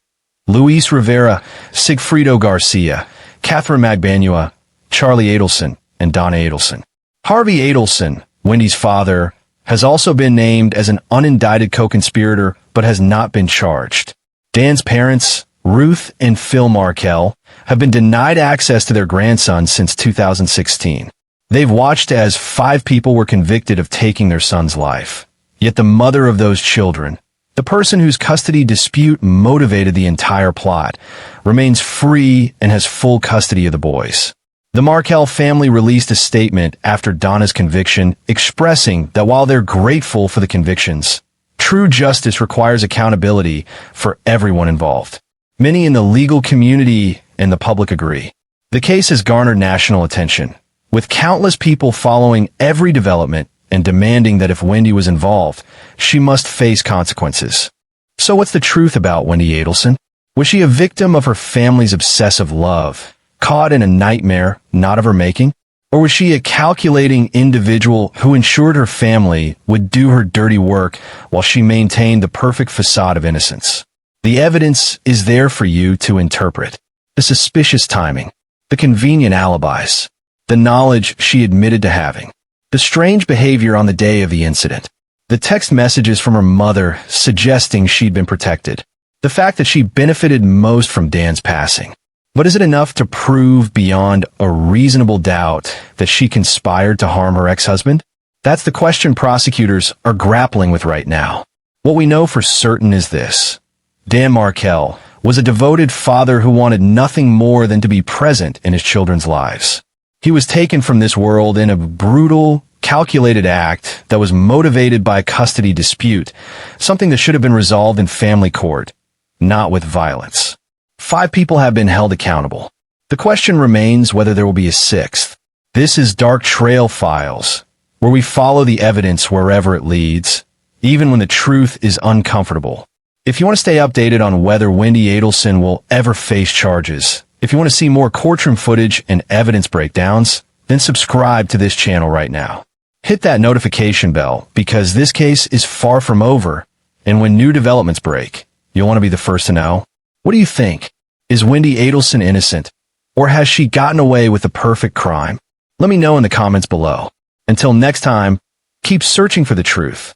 Luis Rivera, Sigfrido Garcia, Catherine Magbanua, Charlie Adelson, and Donna Adelson. Harvey Adelson, Wendi's father, has also been named as an unindicted co-conspirator but has not been charged. Dan's parents, Ruth and Phil Markel, have been denied access to their grandson since 2016. They've watched as 5 people were convicted of taking their son's life. Yet the mother of those children, the person whose custody dispute motivated the entire plot, remains free and has full custody of the boys. The Markel family released a statement after Donna's conviction expressing that while they're grateful for the convictions, true justice requires accountability for everyone involved. Many in the legal community and the public agree. The case has garnered national attention, with countless people following every development and demanding that if Wendi was involved, she must face consequences. So what's the truth about Wendi Adelson? Was she a victim of her family's obsessive love, caught in a nightmare not of her making? Or was she a calculating individual who ensured her family would do her dirty work while she maintained the perfect facade of innocence? The evidence is there for you to interpret. The suspicious timing, the convenient alibis, the knowledge she admitted to having, the strange behavior on the day of the incident, the text messages from her mother suggesting she'd been protected, the fact that she benefited most from Dan's passing. But is it enough to prove beyond a reasonable doubt that she conspired to harm her ex-husband? That's the question prosecutors are grappling with right now. What we know for certain is this. Dan Markel was a devoted father who wanted nothing more than to be present in his children's lives. He was taken from this world in a brutal, calculated act that was motivated by a custody dispute, something that should have been resolved in family court, not with violence. 5 people have been held accountable. The question remains whether there will be a 6th. This is Dark Trail Files, where we follow the evidence wherever it leads, even when the truth is uncomfortable. If you want to stay updated on whether Wendi Adelson will ever face charges, if you want to see more courtroom footage and evidence breakdowns, then subscribe to this channel right now. Hit that notification bell because this case is far from over, and when new developments break, you'll want to be the first to know. What do you think? Is Wendi Adelson innocent, or has she gotten away with the perfect crime? Let me know in the comments below. Until next time, keep searching for the truth.